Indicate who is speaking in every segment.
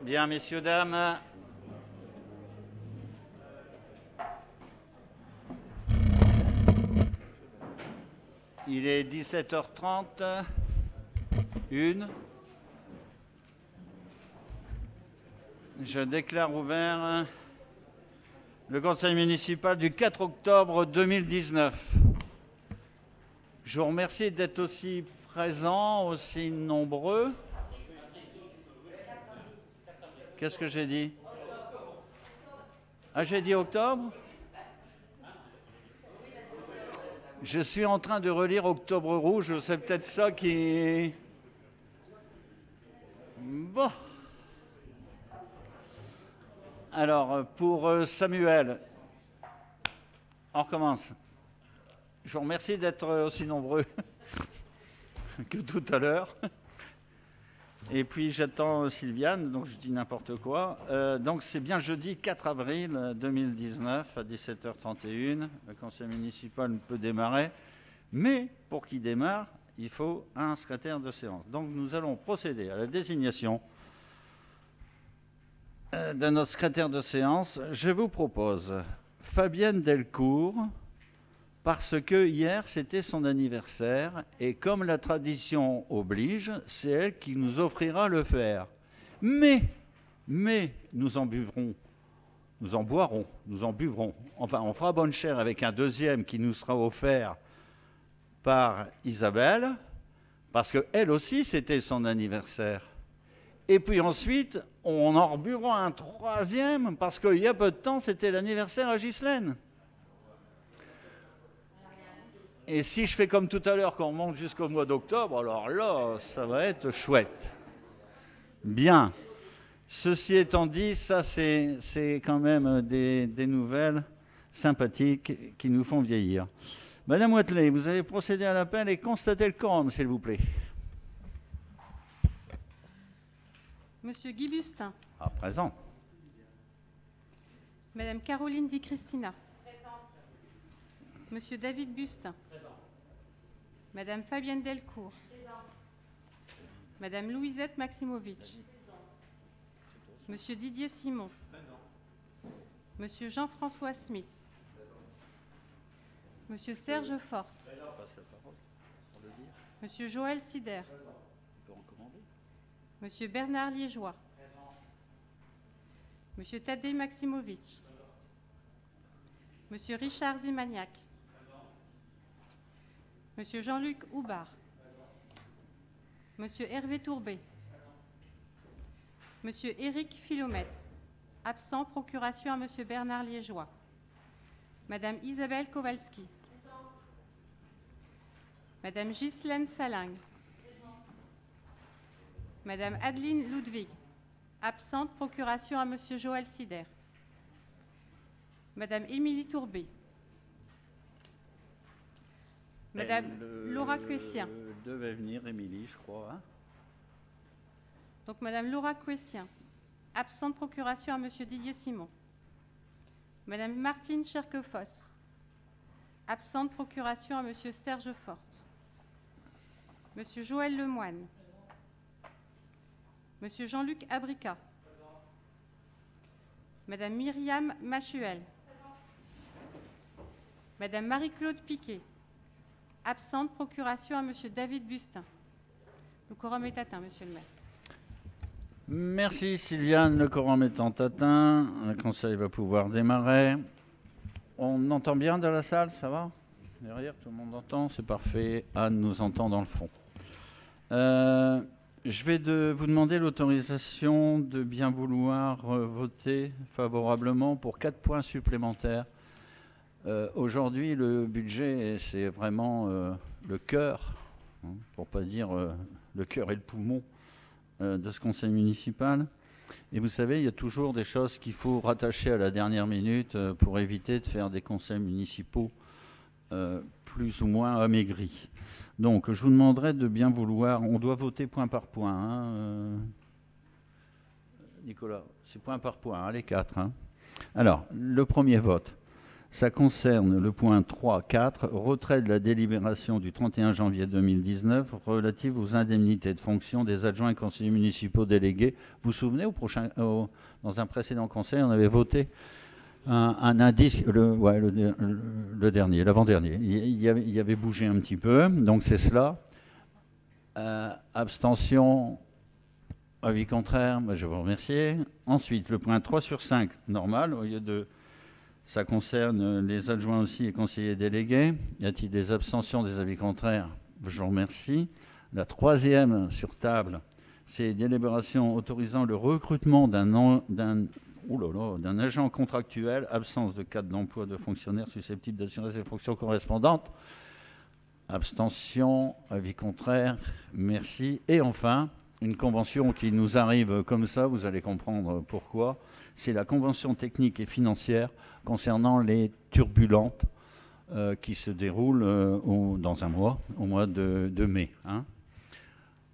Speaker 1: Bien, messieurs, dames. Il est 17h30. Je déclare ouvert le conseil municipal du 4 octobre 2019. Je vous remercie d'être aussi présents, aussi nombreux. Qu'est-ce que j'ai dit? Ah, j'ai dit octobre? Je suis en train de relire Octobre Rouge, c'est peut-être ça qui... Bon. Alors, pour Samuel, on recommence. Je vous remercie d'être aussi nombreux que tout à l'heure. Et puis j'attends Sylviane, donc je dis n'importe quoi. Donc c'est bien jeudi 4 avril 2019 à 17h31. Le conseil municipal peut démarrer. Mais pour qu'il démarre, il faut un secrétaire de séance. Donc nous allons procéder à la désignation de notre secrétaire de séance. Je vous propose Fabienne Delcourt, parce que hier, c'était son anniversaire, et comme la tradition oblige, c'est elle qui nous offrira le fer. Mais nous en buvrons, nous en boirons, nous en buvrons. Enfin, on fera bonne chère avec un deuxième qui nous sera offert par Isabelle, parce qu'elle aussi, c'était son anniversaire. Et puis ensuite, on en rebuvra un troisième, parce qu'il y a peu de temps, c'était l'anniversaire à Ghislaine. Et si je fais comme tout à l'heure, qu'on monte jusqu'au mois d'octobre, alors là, ça va être chouette. Bien. Ceci étant dit, ça c'est quand même des nouvelles sympathiques qui nous font vieillir. Madame Watley, vous allez procéder à l'appel et constater le quorum, s'il vous plaît.
Speaker 2: Monsieur Guy Bustin.
Speaker 1: À présent.
Speaker 2: Madame Caroline Di Cristina. Monsieur David Bustin. Présent. Madame Fabienne Delcourt. Présent. Madame Louisette Maximovic. Présent. Monsieur Didier Simon. Présent. Monsieur Jean-François Smith. Présent. Monsieur Serge Forte. Présent. Monsieur Joël Sider. Présent. Monsieur Bernard Liégeois. Présent. Monsieur Tadej Maximovic. Présent. Monsieur Richard Zimaniac. Monsieur Jean-Luc Houbard. Monsieur Hervé Tourbet. Monsieur Éric Philomètre. Absent, procuration à Monsieur Bernard Liégeois. Madame Isabelle Kowalski. Madame Ghislaine Saling. Madame Adeline Ludwig. Absente, procuration à Monsieur Joël Sider. Madame Émilie Tourbet. Madame Laura Quessien.
Speaker 1: Devait venir, Émilie, je crois. Hein.
Speaker 2: Donc Madame Laura Quessien. Absente, procuration à Monsieur Didier Simon. Madame Martine Cherquefosse. Absente, procuration à Monsieur Serge Forte. Monsieur Joël Lemoine. Monsieur Jean-Luc Abrica. Madame Myriam Machuel. Madame Marie-Claude Piquet. Absente, procuration à Monsieur David Bustin. Le quorum est atteint, Monsieur le maire.
Speaker 1: Merci Sylviane, le quorum étant atteint, le conseil va pouvoir démarrer. On entend bien dans la salle, ça va? Derrière, tout le monde entend, c'est parfait. Anne nous entend dans le fond. Je vais vous demander l'autorisation de bien vouloir voter favorablement pour 4 points supplémentaires. Aujourd'hui, le budget, c'est vraiment le cœur, hein, pour ne pas dire le cœur et le poumon de ce conseil municipal. Et vous savez, il y a toujours des choses qu'il faut rattacher à la dernière minute pour éviter de faire des conseils municipaux plus ou moins amaigris. Donc, je vous demanderai de bien vouloir... On doit voter point par point. Hein, Nicolas, c'est point par point, hein, les 4. Hein. Alors, le premier vote. Ça concerne le point 3.4, retrait de la délibération du 31 janvier 2019 relative aux indemnités de fonction des adjoints et conseillers municipaux délégués. Vous vous souvenez, dans un précédent conseil, on avait voté un indice, le dernier, l'avant-dernier. Il y avait bougé un petit peu, donc c'est cela. Abstention, avis contraire, je vous remercie. Ensuite, le point 3 sur 5, normal, au lieu de... Ça concerne les adjoints aussi et conseillers délégués. Y a-t-il des abstentions, des avis contraires? Je vous remercie. La troisième sur table, c'est délibération autorisant le recrutement d'un agent contractuel, absence de cadre d'emploi de fonctionnaire susceptible d'assurer ses fonctions correspondantes. Abstention, avis contraire, merci. Et enfin, une convention qui nous arrive comme ça, vous allez comprendre pourquoi. C'est la convention technique et financière concernant les turbulentes qui se déroulent dans un mois, au mois de mai. Hein.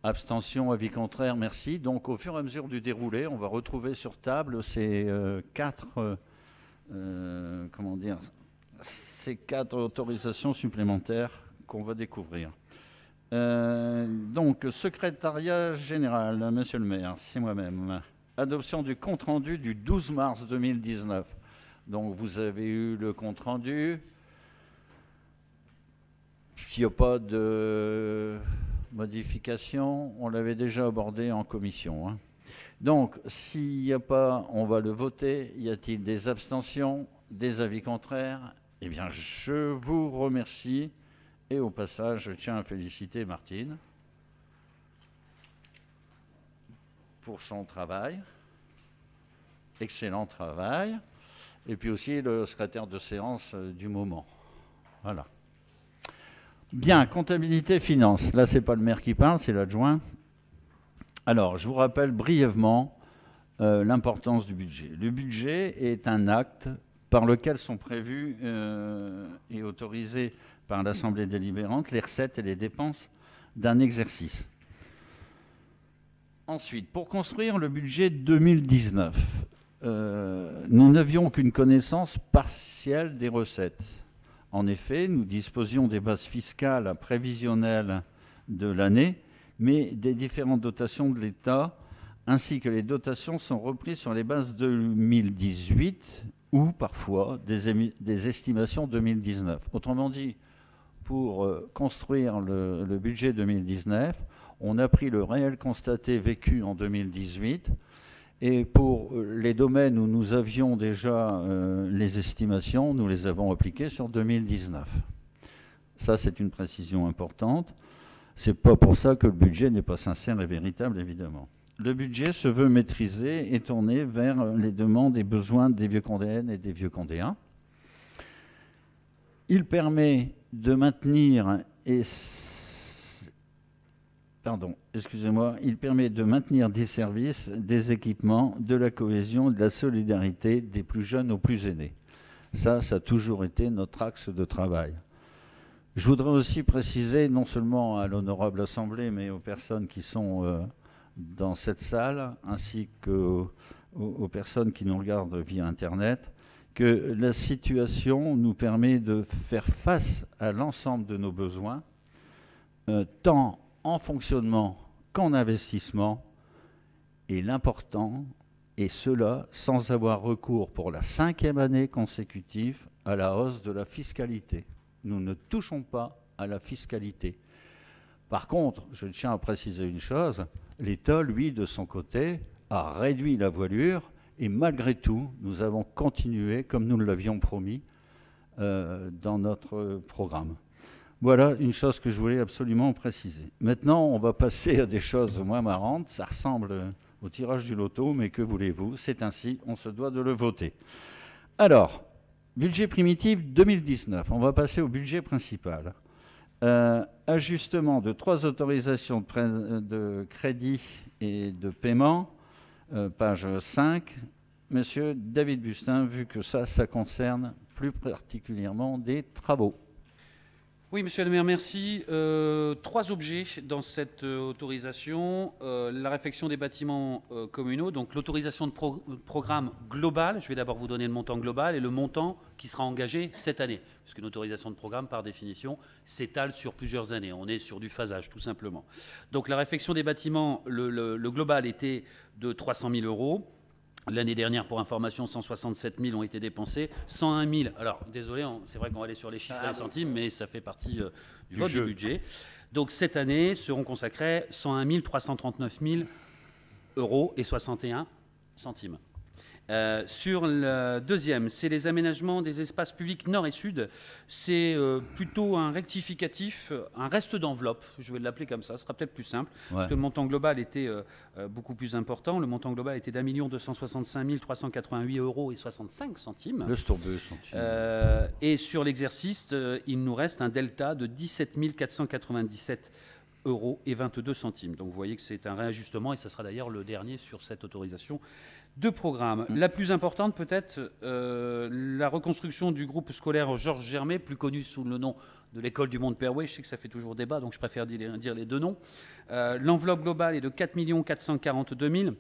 Speaker 1: Abstention, avis contraire, merci. Donc au fur et à mesure du déroulé, on va retrouver sur table ces ces quatre autorisations supplémentaires qu'on va découvrir. Donc, secrétariat général, monsieur le maire, c'est moi-même. Adoption du compte-rendu du 12 mars 2019. Donc, vous avez eu le compte-rendu. S'il n'y a pas de modification, on l'avait déjà abordé en commission. Hein. Donc, s'il n'y a pas, on va le voter. Y a-t-il des abstentions, des avis contraires? Eh bien, je vous remercie. Et au passage, je tiens à féliciter Martine pour son travail. Excellent travail. Et puis aussi le secrétaire de séance du moment. Voilà. Bien, comptabilité, finance. Là, ce n'est pas le maire qui parle, c'est l'adjoint. Alors, je vous rappelle brièvement l'importance du budget. Le budget est un acte par lequel sont prévus et autorisés par l'Assemblée délibérante les recettes et les dépenses d'un exercice. Ensuite, pour construire le budget 2019, nous n'avions qu'une connaissance partielle des recettes. En effet, nous disposions des bases fiscales prévisionnelles de l'année, mais des différentes dotations de l'État, ainsi que les dotations sont reprises sur les bases 2018 ou parfois des estimations 2019. Autrement dit, pour construire le budget 2019, on a pris le réel constaté vécu en 2018 et pour les domaines où nous avions déjà les estimations, nous les avons appliquées sur 2019. Ça, c'est une précision importante. C'est pas pour ça que le budget n'est pas sincère et véritable, évidemment. Le budget se veut maîtrisé et tourné vers les demandes et besoins des Vieux-Condéennes et des Vieux-Condéens. Il permet de maintenir il permet de maintenir des services, des équipements, de la cohésion, de la solidarité des plus jeunes aux plus aînés. Ça a toujours été notre axe de travail. Je voudrais aussi préciser, non seulement à l'honorable Assemblée, mais aux personnes qui sont dans cette salle, ainsi qu'aux personnes qui nous regardent via Internet, que la situation nous permet de faire face à l'ensemble de nos besoins, tant en fonctionnement qu'en investissement, et l'important est cela sans avoir recours pour la 5e année consécutive à la hausse de la fiscalité. Nous ne touchons pas à la fiscalité. Par contre, je tiens à préciser une chose, l'État, lui, de son côté, a réduit la voilure et malgré tout, nous avons continué comme nous l'avions promis dans notre programme. Voilà une chose que je voulais absolument préciser. Maintenant, on va passer à des choses moins marrantes. Ça ressemble au tirage du loto, mais que voulez-vous? C'est ainsi, on se doit de le voter. Alors, budget primitif 2019. On va passer au budget principal. Ajustement de 3 autorisations de crédit et de paiement, page 5. Monsieur David Bustin, vu que ça concerne plus particulièrement des travaux.
Speaker 3: Oui, monsieur le maire, merci. 3 objets dans cette autorisation. La réfection des bâtiments communaux, donc l'autorisation de programme globale. Je vais d'abord vous donner le montant global et le montant qui sera engagé cette année. Parce qu'une autorisation de programme, par définition, s'étale sur plusieurs années. On est sur du phasage, tout simplement. Donc la réfection des bâtiments, le global était de 300 000 euros. L'année dernière, pour information, 167 000 ont été dépensés, 101 000. Alors, désolé, c'est vrai qu'on va aller sur les chiffres et les centimes, mais ça fait partie du vote du budget. Donc, cette année seront consacrés 101 339 000 euros et 61 centimes. Sur le deuxième, c'est les aménagements des espaces publics nord et sud. C'est plutôt un rectificatif, un reste d'enveloppe, je vais l'appeler comme ça, ce sera peut-être plus simple, parce que le montant global était beaucoup plus important. Le montant global était d'1 265 388 euros et 65 centimes.
Speaker 1: Le Stourbeux centimes.
Speaker 3: Et sur l'exercice, il nous reste un delta de 17 497 euros et 22 centimes. Donc vous voyez que c'est un réajustement, et ça sera d'ailleurs le dernier sur cette autorisation de programme. La plus importante peut-être, la reconstruction du groupe scolaire Georges Germain, plus connu sous le nom de l'école du Mont-Perway. Je sais que ça fait toujours débat, donc je préfère dire les deux noms. L'enveloppe globale est de 4 442 000.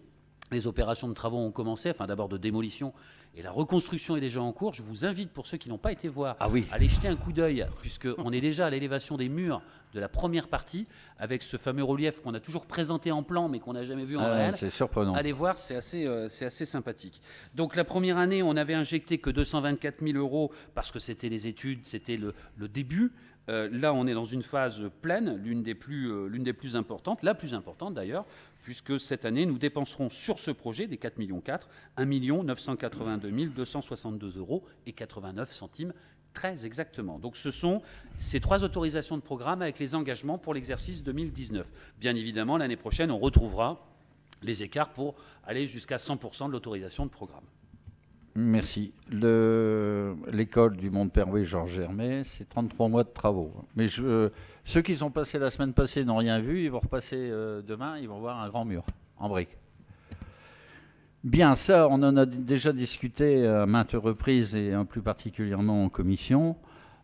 Speaker 3: Les opérations de travaux ont commencé, enfin d'abord de démolition, et la reconstruction est déjà en cours. Je vous invite, pour ceux qui n'ont pas été voir, à aller jeter un coup d'œil, puisqu'on est déjà à l'élévation des murs de la première partie, avec ce fameux relief qu'on a toujours présenté en plan, mais qu'on n'a jamais vu en réel.
Speaker 1: C'est surprenant.
Speaker 3: Allez voir, c'est assez sympathique. Donc la première année, on n'avait injecté que 224 000 euros, parce que c'était les études, c'était le début. Là, on est dans une phase pleine, l'une des plus importantes, la plus importante d'ailleurs, puisque cette année, nous dépenserons sur ce projet des 4,4 millions 1 982 262 euros et 89 centimes, très exactement. Donc ce sont ces 3 autorisations de programme avec les engagements pour l'exercice 2019. Bien évidemment, l'année prochaine, on retrouvera les écarts pour aller jusqu'à 100% de l'autorisation de programme.
Speaker 1: Merci. L'école du Mont-Perway Georges Germain, c'est 33 mois de travaux. Mais ceux qui sont passés la semaine passée n'ont rien vu, ils vont repasser demain, ils vont voir un grand mur en briques. Bien, ça, on en a déjà discuté à maintes reprises et plus particulièrement en commission.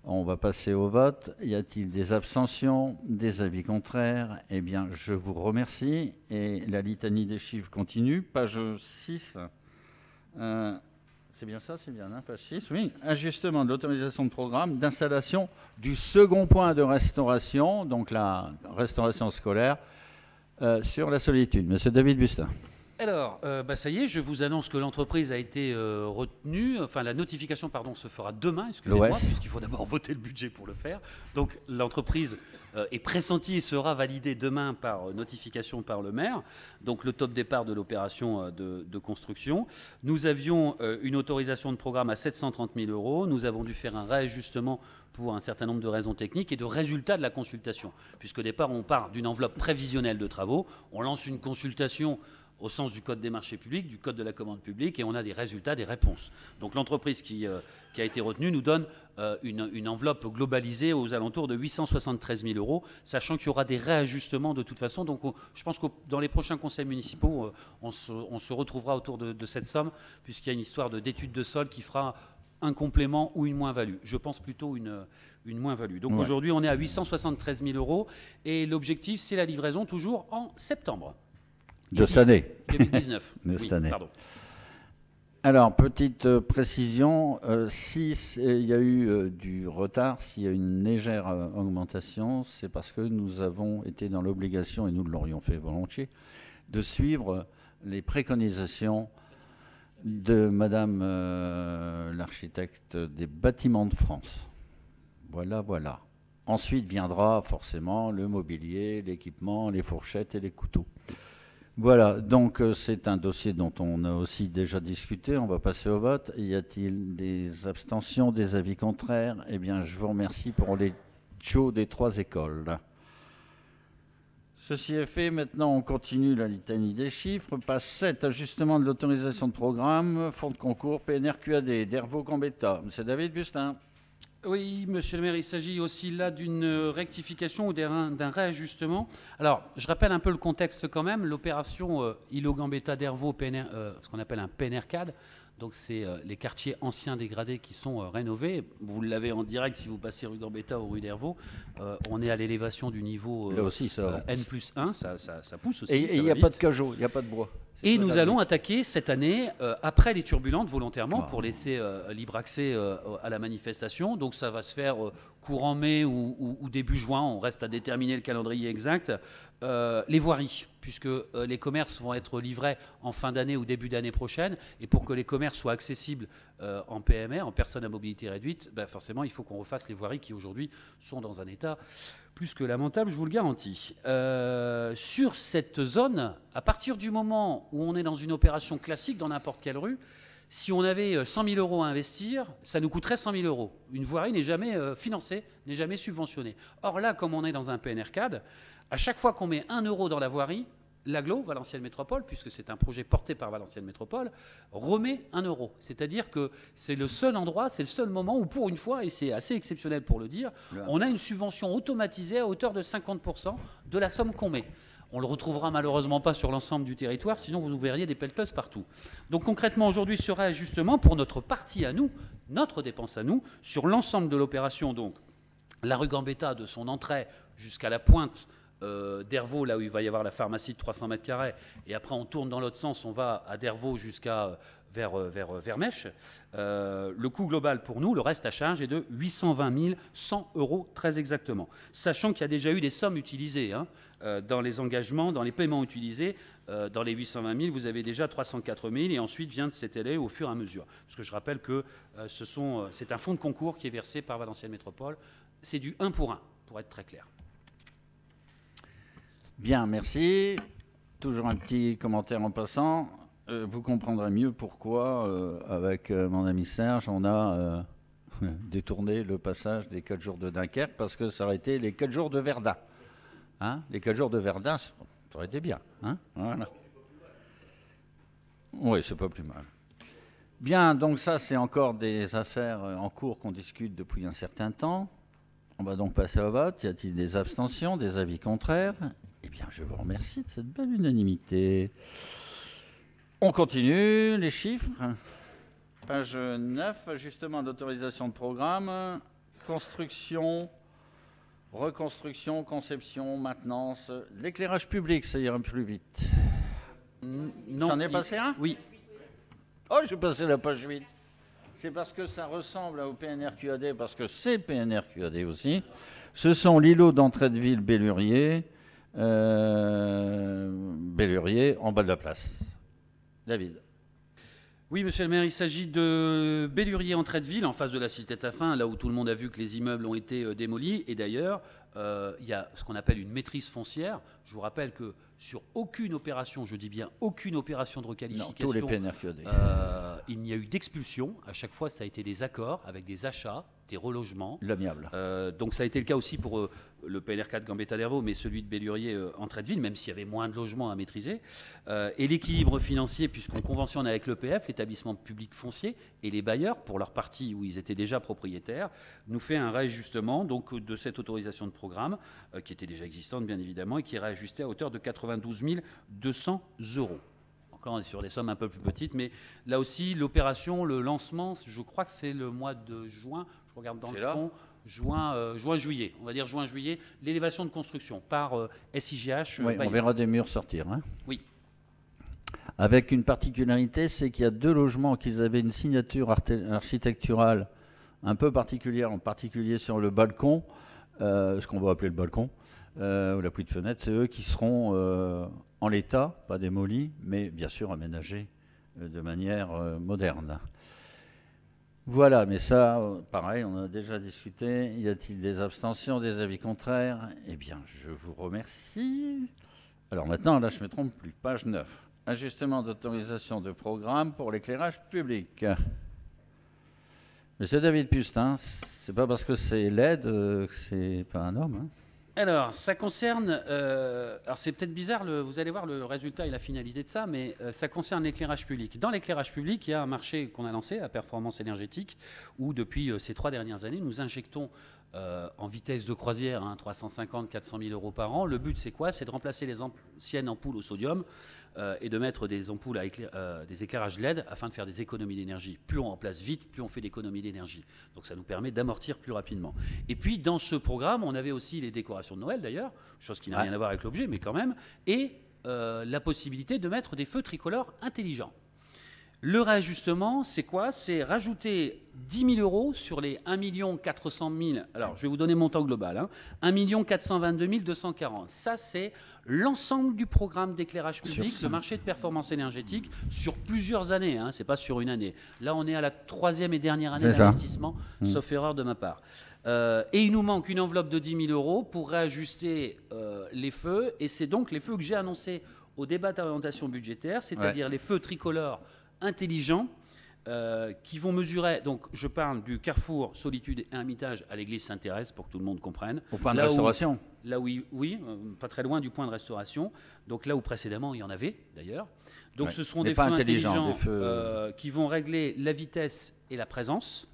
Speaker 1: On va passer au vote. Y a-t-il des abstentions, des avis contraires? Eh bien, je vous remercie. Et la litanie des chiffres continue. Page 6. C'est bien ça, c'est bien, hein, page 6. Oui, ajustement de l'autorisation de programme d'installation du second point de restauration, donc la restauration scolaire, sur la Solitude. Monsieur David Bustin.
Speaker 3: Alors, ça y est, je vous annonce que l'entreprise a été retenue. Enfin, la notification, se fera demain, excusez-moi, puisqu'il faut d'abord voter le budget pour le faire. Donc, l'entreprise est pressentie et sera validée demain par notification par le maire. Donc, le top départ de l'opération de construction. Nous avions une autorisation de programme à 730 000 euros. Nous avons dû faire un réajustement pour un certain nombre de raisons techniques et de résultats de la consultation. Puisqu'au départ, on part d'une enveloppe prévisionnelle de travaux. On lance une consultation au sens du Code des marchés publics, du Code de la commande publique, et on a des résultats, des réponses. Donc l'entreprise qui a été retenue nous donne une enveloppe globalisée aux alentours de 873 000 euros, sachant qu'il y aura des réajustements de toute façon. Donc je pense que dans les prochains conseils municipaux, on se retrouvera autour de cette somme, puisqu'il y a une histoire d'étude de sol qui fera un complément ou une moins-value. Je pense plutôt une moins-value. Donc aujourd'hui, on est à 873 000 euros, et l'objectif, c'est la livraison toujours en septembre.
Speaker 1: De cette année.
Speaker 3: 2019.
Speaker 1: De cette année.
Speaker 3: Pardon.
Speaker 1: Alors, petite précision, s'il y a eu du retard, s'il y a une légère augmentation, c'est parce que nous avons été dans l'obligation, et nous l'aurions fait volontiers, de suivre les préconisations de Madame l'architecte des bâtiments de France. Voilà. Ensuite viendra forcément le mobilier, l'équipement, les fourchettes et les couteaux. Voilà, donc c'est un dossier dont on a aussi déjà discuté. On va passer au vote. Y a-t-il des abstentions, des avis contraires? Eh bien, je vous remercie pour les tchos des 3 écoles. Ceci est fait. Maintenant, on continue la litanie des chiffres. Passe 7, ajustement de l'autorisation de programme, fonds de concours, PNRQAD, d'Hervaux Gambetta. Monsieur David Bustin.
Speaker 3: Oui, monsieur le maire, il s'agit aussi là d'une rectification ou d'un réajustement. Alors, je rappelle un peu le contexte quand même. L'opération îlot Gambetta d'Hervaux, ce qu'on appelle un PNR-CAD, donc c'est les quartiers anciens dégradés qui sont rénovés. Vous l'avez en direct si vous passez rue Gambetta ou rue d'Hervaux. On est à l'élévation du niveau
Speaker 1: là aussi, ça
Speaker 3: N+1, ça pousse aussi.
Speaker 1: Et il n'y a pas de cajot, il n'y a pas de bois.
Speaker 3: Et nous allons attaquer cette année, après les turbulentes, volontairement, pour laisser libre accès à la manifestation. Donc ça va se faire courant mai ou début juin, on reste à déterminer le calendrier exact. Les voiries, puisque les commerces vont être livrés en fin d'année ou début d'année prochaine. Et pour que les commerces soient accessibles en PMR, en personnes à mobilité réduite, ben forcément, il faut qu'on refasse les voiries qui aujourd'hui sont dans un état plus que lamentable, je vous le garantis. Sur cette zone, à partir du moment où on est dans une opération classique dans n'importe quelle rue, si on avait 100 000 euros à investir, ça nous coûterait 100 000 euros. Une voirie n'est jamais financée, n'est jamais subventionnée. Or là, comme on est dans un PNR-CAD, à chaque fois qu'on met 1 euro dans la voirie, l'AGLO, Valenciennes Métropole, puisque c'est un projet porté par Valenciennes Métropole, remet 1 euro. C'est-à-dire que c'est le seul endroit, c'est le seul moment où, pour une fois, et c'est assez exceptionnel pour le dire, on a une subvention automatisée à hauteur de 50% de la somme qu'on met. On ne le retrouvera malheureusement pas sur l'ensemble du territoire, sinon vous verriez des pelleteuses partout. Donc concrètement, aujourd'hui, ce réajustement pour notre partie à nous, notre dépense à nous, sur l'ensemble de l'opération, donc la rue Gambetta, de son entrée jusqu'à la pointe d'Hervaux, là où il va y avoir la pharmacie de 300 mètres carrés, et après on tourne dans l'autre sens, on va à d'Hervaux jusqu'à vers Mèche. Le coût global pour nous, le reste à charge, est de 820 100 euros très exactement. Sachant qu'il y a déjà eu des sommes utilisées dans les engagements, dans les paiements utilisés. Dans les 820 000, vous avez déjà 304 000 et ensuite vient de s'étaler au fur et à mesure. Parce que je rappelle que c'est un fonds de concours qui est versé par Valenciennes Métropole. C'est du 1 pour 1, pour être très clair.
Speaker 1: Bien, merci. Toujours un petit commentaire en passant. Vous comprendrez mieux pourquoi, avec mon ami Serge, on a détourné le passage des 4 jours de Dunkerque, parce que ça aurait été les 4 jours de Verdun. Hein, les 4 jours de Verdun, ça aurait été bien. Hein, voilà. Oui, c'est pas plus mal. Bien, donc ça, c'est encore des affaires en cours qu'on discute depuis un certain temps. On va donc passer au vote. Y a-t-il des abstentions, des avis contraires? Eh bien, je vous remercie de cette belle unanimité. On continue, les chiffres. Page 9, ajustement d'autorisation de programme, construction, reconstruction, conception, maintenance, l'éclairage public, ça ira plus vite. J'en ai passé un?
Speaker 3: Oui.
Speaker 1: Oh, j'ai passé la page 8. C'est parce que ça ressemble au PNR-QAD, parce que c'est PNR-QAD aussi. Ce sont l'îlot d'entrée de ville Bellurier, en bas de la place. David.
Speaker 3: Oui, monsieur le maire, il s'agit de Bellurier entrée de ville, en face de la cité Taffin, là où tout le monde a vu que les immeubles ont été démolis. Et d'ailleurs, il y a ce qu'on appelle une maîtrise foncière. Je vous rappelle que sur aucune opération, je dis bien aucune opération de requalification,
Speaker 1: non, tous les PNR-QAD.
Speaker 3: Il n'y a eu d'expulsion. À chaque fois, ça a été des accords avec des achats, des relogements.
Speaker 1: L'amiable.
Speaker 3: Donc ça a été le cas aussi pour le PNR4 Gambetta d'Hervaux, mais celui de Bellurier entrée de ville, même s'il y avait moins de logements à maîtriser. Et l'équilibre financier, puisqu'on conventionne avec l'EPF, l'établissement public foncier, et les bailleurs, pour leur partie où ils étaient déjà propriétaires, nous fait un réajustement donc, de cette autorisation de programme, qui était déjà existante bien évidemment, et qui est réajustée à hauteur de 92 200 euros. Encore, on est sur des sommes un peu plus petites, mais là aussi, l'opération, le lancement, je crois que c'est le mois de juin, je regarde dans le fond, juin-juillet, on va dire juin-juillet, l'élévation de construction par SIGH.
Speaker 1: Oui, on verra des murs sortir. Hein.
Speaker 3: Oui.
Speaker 1: Avec une particularité, c'est qu'il y a 2 logements qui avaient une signature architecturale un peu particulière, en particulier sur le balcon, ce qu'on va appeler le balcon, ou la pluie de fenêtre, c'est eux qui seront en l'état, pas démolis, mais bien sûr aménagés de manière moderne. Voilà, mais ça, pareil, on a déjà discuté. Y a-t-il des abstentions, des avis contraires? Eh bien, je vous remercie. Alors maintenant, là, je ne me trompe plus. Page 9. Ajustement d'autorisation de programme pour l'éclairage public. Monsieur David Pustin, c'est pas parce que c'est LED que c'est pas un homme. Hein.
Speaker 3: Alors, ça concerne, alors c'est peut-être bizarre, vous allez voir le résultat et la finalité de ça, mais ça concerne l'éclairage public. Dans l'éclairage public, il y a un marché qu'on a lancé à performance énergétique, où depuis ces 3 dernières années, nous injectons en vitesse de croisière, 350-400 000 euros par an. Le but, c'est quoi? C'est de remplacer les anciennes ampoules au sodium et de mettre des ampoules à des éclairages LED afin de faire des économies d'énergie. Plus on remplace vite, plus on fait d'économies d'énergie. Donc ça nous permet d'amortir plus rapidement. Et puis dans ce programme, on avait aussi les décorations de Noël d'ailleurs, chose qui n'a rien à voir avec l'objet, mais quand même, et la possibilité de mettre des feux tricolores intelligents. Le réajustement, c'est quoi? C'est rajouter 10 000 euros sur les 1 400 000. Alors, je vais vous donner le montant global. 1 422 240. Ça, c'est l'ensemble du programme d'éclairage public, le marché de performance énergétique, sur plusieurs années. Ce n'est pas sur une année. Là, on est à la 3e et dernière année d'investissement, sauf erreur de ma part. Et il nous manque une enveloppe de 10 000 euros pour réajuster les feux. Et c'est donc les feux que j'ai annoncés au débat d'orientation budgétaire, c'est-à-dire les feux tricolores intelligents qui vont mesurer, donc je parle du carrefour Solitude et Hermitage à l'église Sainte-Thérèse pour que tout le monde comprenne.
Speaker 1: Au point de restauration.
Speaker 3: Là où, oui, pas très loin du point de restauration, donc là où précédemment il y en avait d'ailleurs. Donc ce seront des feux intelligents qui vont régler la vitesse et la présence,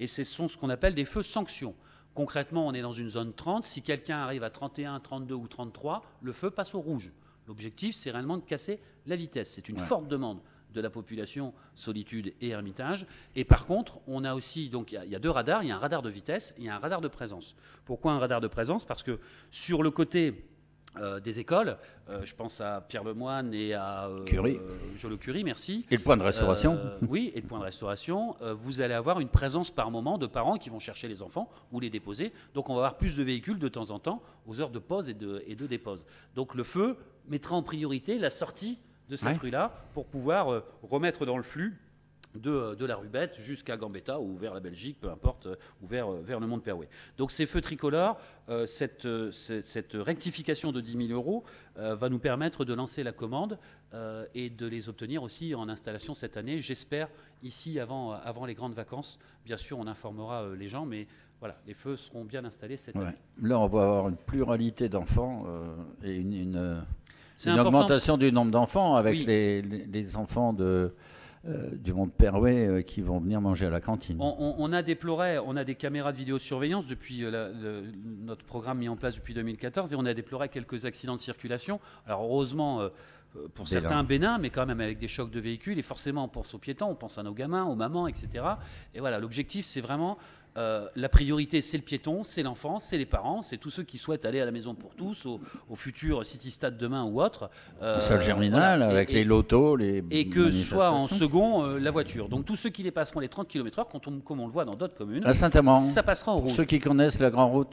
Speaker 3: et ce sont ce qu'on appelle des feux sanctions. Concrètement, on est dans une zone 30, si quelqu'un arrive à 31, 32 ou 33, le feu passe au rouge. L'objectif, c'est réellement de casser la vitesse. C'est une forte demande de la population Solitude et Hermitage. Et par contre, on a aussi, donc il y a 2 radars, il y a un radar de vitesse et il y a un radar de présence. Pourquoi un radar de présence? Parce que sur le côté des écoles, je pense à Pierre Lemoine et à Joliot-Curie, merci.
Speaker 1: Et le point de restauration.
Speaker 3: Oui, et le point de restauration, vous allez avoir une présence par moment de parents qui vont chercher les enfants ou les déposer. Donc on va avoir plus de véhicules de temps en temps aux heures de pause et de dépose. Donc le feu mettra en priorité la sortie de cette rue-là pour pouvoir remettre dans le flux de la rue Bête jusqu'à Gambetta ou vers la Belgique, peu importe, ou vers le Mont de Perouet. Donc ces feux tricolores, cette rectification de 10 000 euros va nous permettre de lancer la commande et de les obtenir aussi en installation cette année. J'espère ici avant les grandes vacances. Bien sûr, on informera les gens, mais voilà, les feux seront bien installés cette année.
Speaker 1: Là, on va avoir une pluralité d'enfants et une augmentation du nombre d'enfants avec les enfants du Mont de Perouet qui vont venir manger à la cantine.
Speaker 3: On a des caméras de vidéosurveillance depuis notre programme mis en place depuis 2014 et on a déploré quelques accidents de circulation. Alors heureusement, pour certains bénins, mais quand même avec des chocs de véhicules et forcément on pense aux piétons, on pense à nos gamins, aux mamans, etc. Et voilà, l'objectif c'est vraiment... la priorité, c'est le piéton, c'est l'enfant, c'est les parents, c'est tous ceux qui souhaitent aller à la maison pour tous, au futur City Stade demain ou autre.
Speaker 1: Salle Germinal, voilà, avec les lotos, les
Speaker 3: et que soit en second la voiture. Donc tous ceux qui dépasseront les 30 km/h, comme on le voit dans d'autres communes,
Speaker 1: à Saint-Amand,
Speaker 3: ça passera en rouge.
Speaker 1: Ceux qui connaissent la grande route.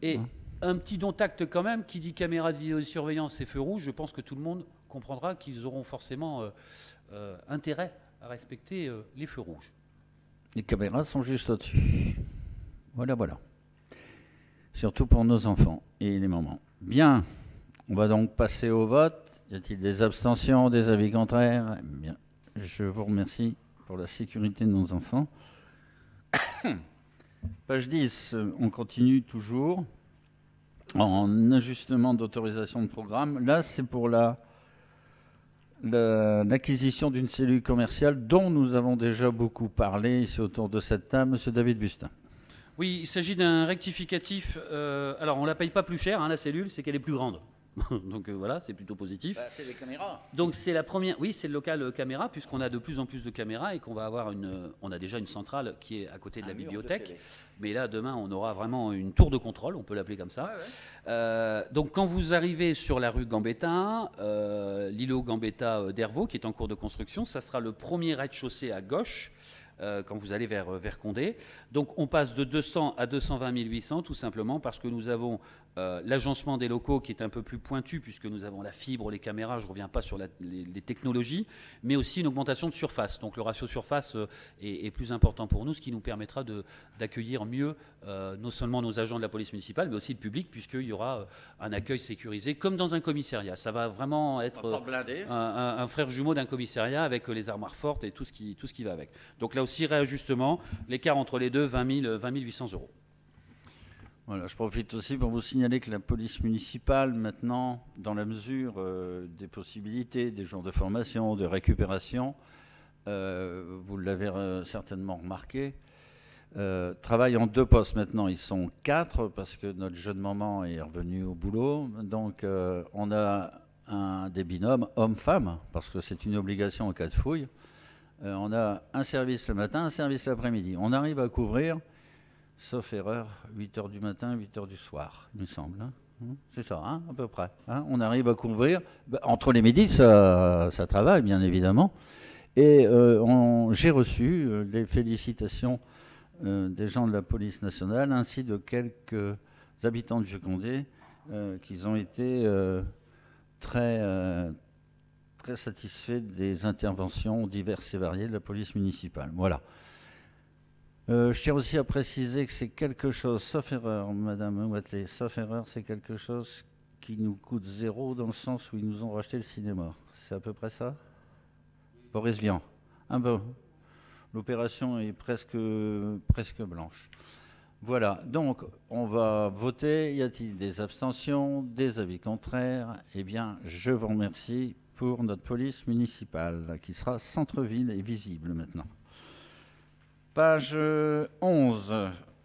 Speaker 3: Et un petit don tact quand même, qui dit caméra de vidéosurveillance et feux rouges, je pense que tout le monde comprendra qu'ils auront forcément intérêt à respecter les feux rouges.
Speaker 1: Les caméras sont juste au-dessus. Voilà. Surtout pour nos enfants et les mamans. Bien, on va donc passer au vote. Y a-t-il des abstentions, des avis contraires? Bien, je vous remercie pour la sécurité de nos enfants. Page 10, on continue toujours en ajustement d'autorisation de programme. Là, c'est pour l'acquisition d'une cellule commerciale dont nous avons déjà beaucoup parlé ici autour de cette table, M. David Bustin.
Speaker 3: Oui, il s'agit d'un rectificatif. Alors, on ne la paye pas plus cher, la cellule, c'est qu'elle est plus grande. Donc voilà, c'est plutôt positif.
Speaker 1: C'est les caméras.
Speaker 3: Donc c'est la première, oui, c'est le local caméra, puisqu'on a de plus en plus de caméras et qu'on va avoir on a déjà une centrale qui est à côté de la bibliothèque. Mais là, demain, on aura vraiment une tour de contrôle, on peut l'appeler comme ça. Donc quand vous arrivez sur la rue Gambetta, l'îlot Gambetta d'Hervaux, qui est en cours de construction, ça sera le premier rez-de-chaussée à gauche. Quand vous allez vers Condé. Donc on passe de 200 à 220 800 tout simplement parce que nous avons l'agencement des locaux qui est un peu plus pointu puisque nous avons la fibre, les caméras, je ne reviens pas sur les technologies, mais aussi une augmentation de surface. Donc le ratio surface est plus important pour nous, ce qui nous permettra d'accueillir mieux non seulement nos agents de la police municipale, mais aussi le public puisqu'il y aura un accueil sécurisé comme dans un commissariat. Ça va vraiment être un frère jumeau d'un commissariat avec les armoires fortes et tout ce qui va avec. Donc là aussi, réajustement, l'écart entre les deux, 20 800 euros.
Speaker 1: Voilà, je profite aussi pour vous signaler que la police municipale, maintenant, dans la mesure des possibilités, des jours de formation, de récupération, vous l'avez certainement remarqué, travaille en 2 postes maintenant. Ils sont 4 parce que notre jeune maman est revenue au boulot. Donc on a des binômes hommes-femmes parce que c'est une obligation en cas de fouille. On a un service le matin, un service l'après-midi. On arrive à couvrir, sauf erreur, 8h du matin, 8h du soir, il me semble. Hein. C'est ça, hein, à peu près. Hein. On arrive à couvrir. Entre les midis, ça travaille, bien évidemment. Et j'ai reçu les félicitations des gens de la police nationale, ainsi de quelques habitants de Vieux-Condé, qui ont été très satisfaits des interventions diverses et variées de la police municipale. Voilà. Je tiens aussi à préciser que c'est quelque chose, sauf erreur, Madame Watley, sauf erreur, c'est quelque chose qui nous coûte 0 dans le sens où ils nous ont racheté le cinéma. C'est à peu près ça? Boris Vian. Un peu. L'opération est presque blanche. Voilà, donc on va voter. Y a-t-il des abstentions, des avis contraires? Eh bien, je vous remercie pour notre police municipale, qui sera centre-ville et visible maintenant. Page 11.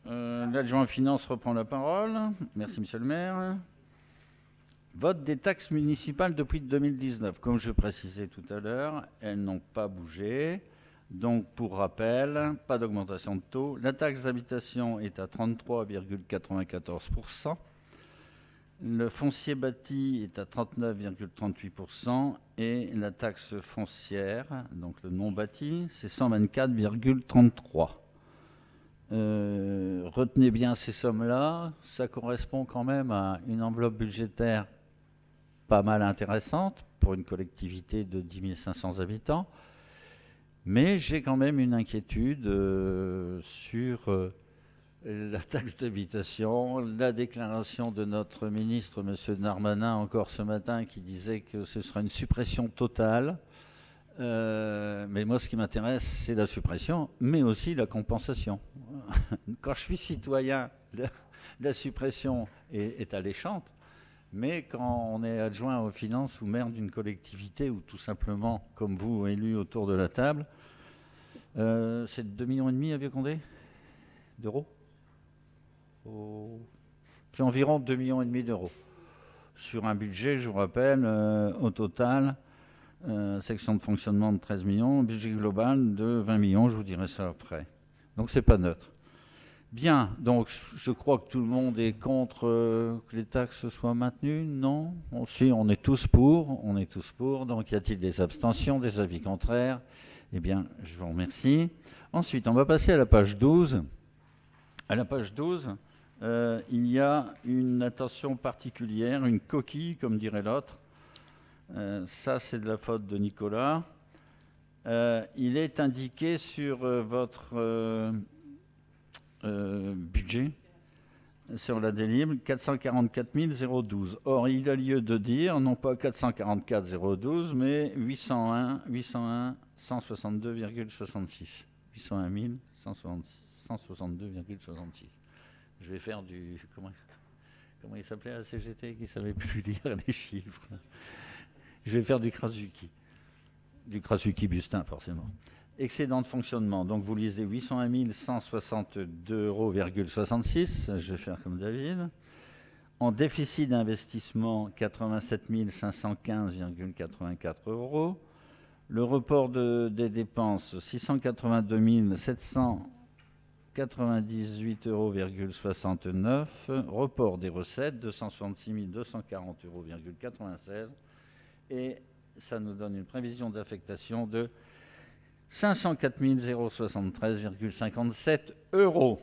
Speaker 1: L'adjoint aux finances reprend la parole. Merci, monsieur le maire. Vote des taxes municipales depuis 2019. Comme je précisais tout à l'heure, elles n'ont pas bougé. Donc, pour rappel, pas d'augmentation de taux. La taxe d'habitation est à 33,94%. Le foncier bâti est à 39,38%. Et la taxe foncière, donc le non bâti, c'est 124,33%. Retenez bien ces sommes-là. Ça correspond quand même à une enveloppe budgétaire pas mal intéressante pour une collectivité de 10 500 habitants. Mais j'ai quand même une inquiétude sur la taxe d'habitation, la déclaration de notre ministre, M. Darmanin, encore ce matin, qui disait que ce sera une suppression totale. Mais moi, ce qui m'intéresse, c'est la suppression, mais aussi la compensation. Quand je suis citoyen, la suppression est alléchante, mais quand on est adjoint aux finances ou maire d'une collectivité, ou tout simplement, comme vous, élu autour de la table, c'est 2,5 millions à Vieux-Condé d'euros. C'est environ 2,5 millions d'euros. Sur un budget, je vous rappelle, au total, section de fonctionnement de 13 millions, budget global de 20 millions, je vous dirai ça après. Donc c'est pas neutre. Bien, donc je crois que tout le monde est contre que les taxes soient maintenues. Non? Si, on est tous pour. Donc y a-t-il des abstentions, des avis contraires? Eh bien, je vous remercie. Ensuite, on va passer à la page 12. À la page 12, il y a une attention particulière, une coquille, comme dirait l'autre. Ça, c'est de la faute de Nicolas. Il est indiqué sur votre budget, sur la délibération, 444 012. Or, il a lieu de dire, non pas 444 012, mais 801 162,66. 801 162,66. Je vais faire du... Comment il s'appelait à la CGT qui ne savait plus lire les chiffres? Je vais faire du Krasuki. Du Krasuki-Bustin, forcément. Excédent de fonctionnement. Donc, vous lisez 801 162,66 €. Je vais faire comme David. En déficit d'investissement, 87 515,84 €. Le report des dépenses, 682 798,69 €. Report des recettes, 266 240,96 €. Et ça nous donne une prévision d'affectation de 504 073,57 €.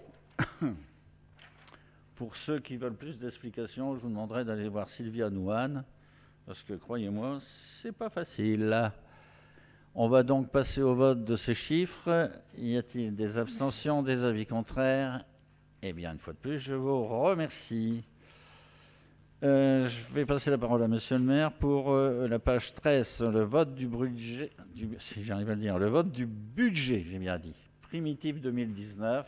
Speaker 1: Pour ceux qui veulent plus d'explications, je vous demanderai d'aller voir Sylvia Nouane, parce que croyez-moi, c'est pas facile. On va donc passer au vote de ces chiffres. Y a-t-il des abstentions, des avis contraires? Eh bien, une fois de plus, je vous remercie. Je vais passer la parole à monsieur le maire pour la page 13, le vote du budget, si j'arrive à le dire, le vote du budget, j'ai bien dit, primitif 2019.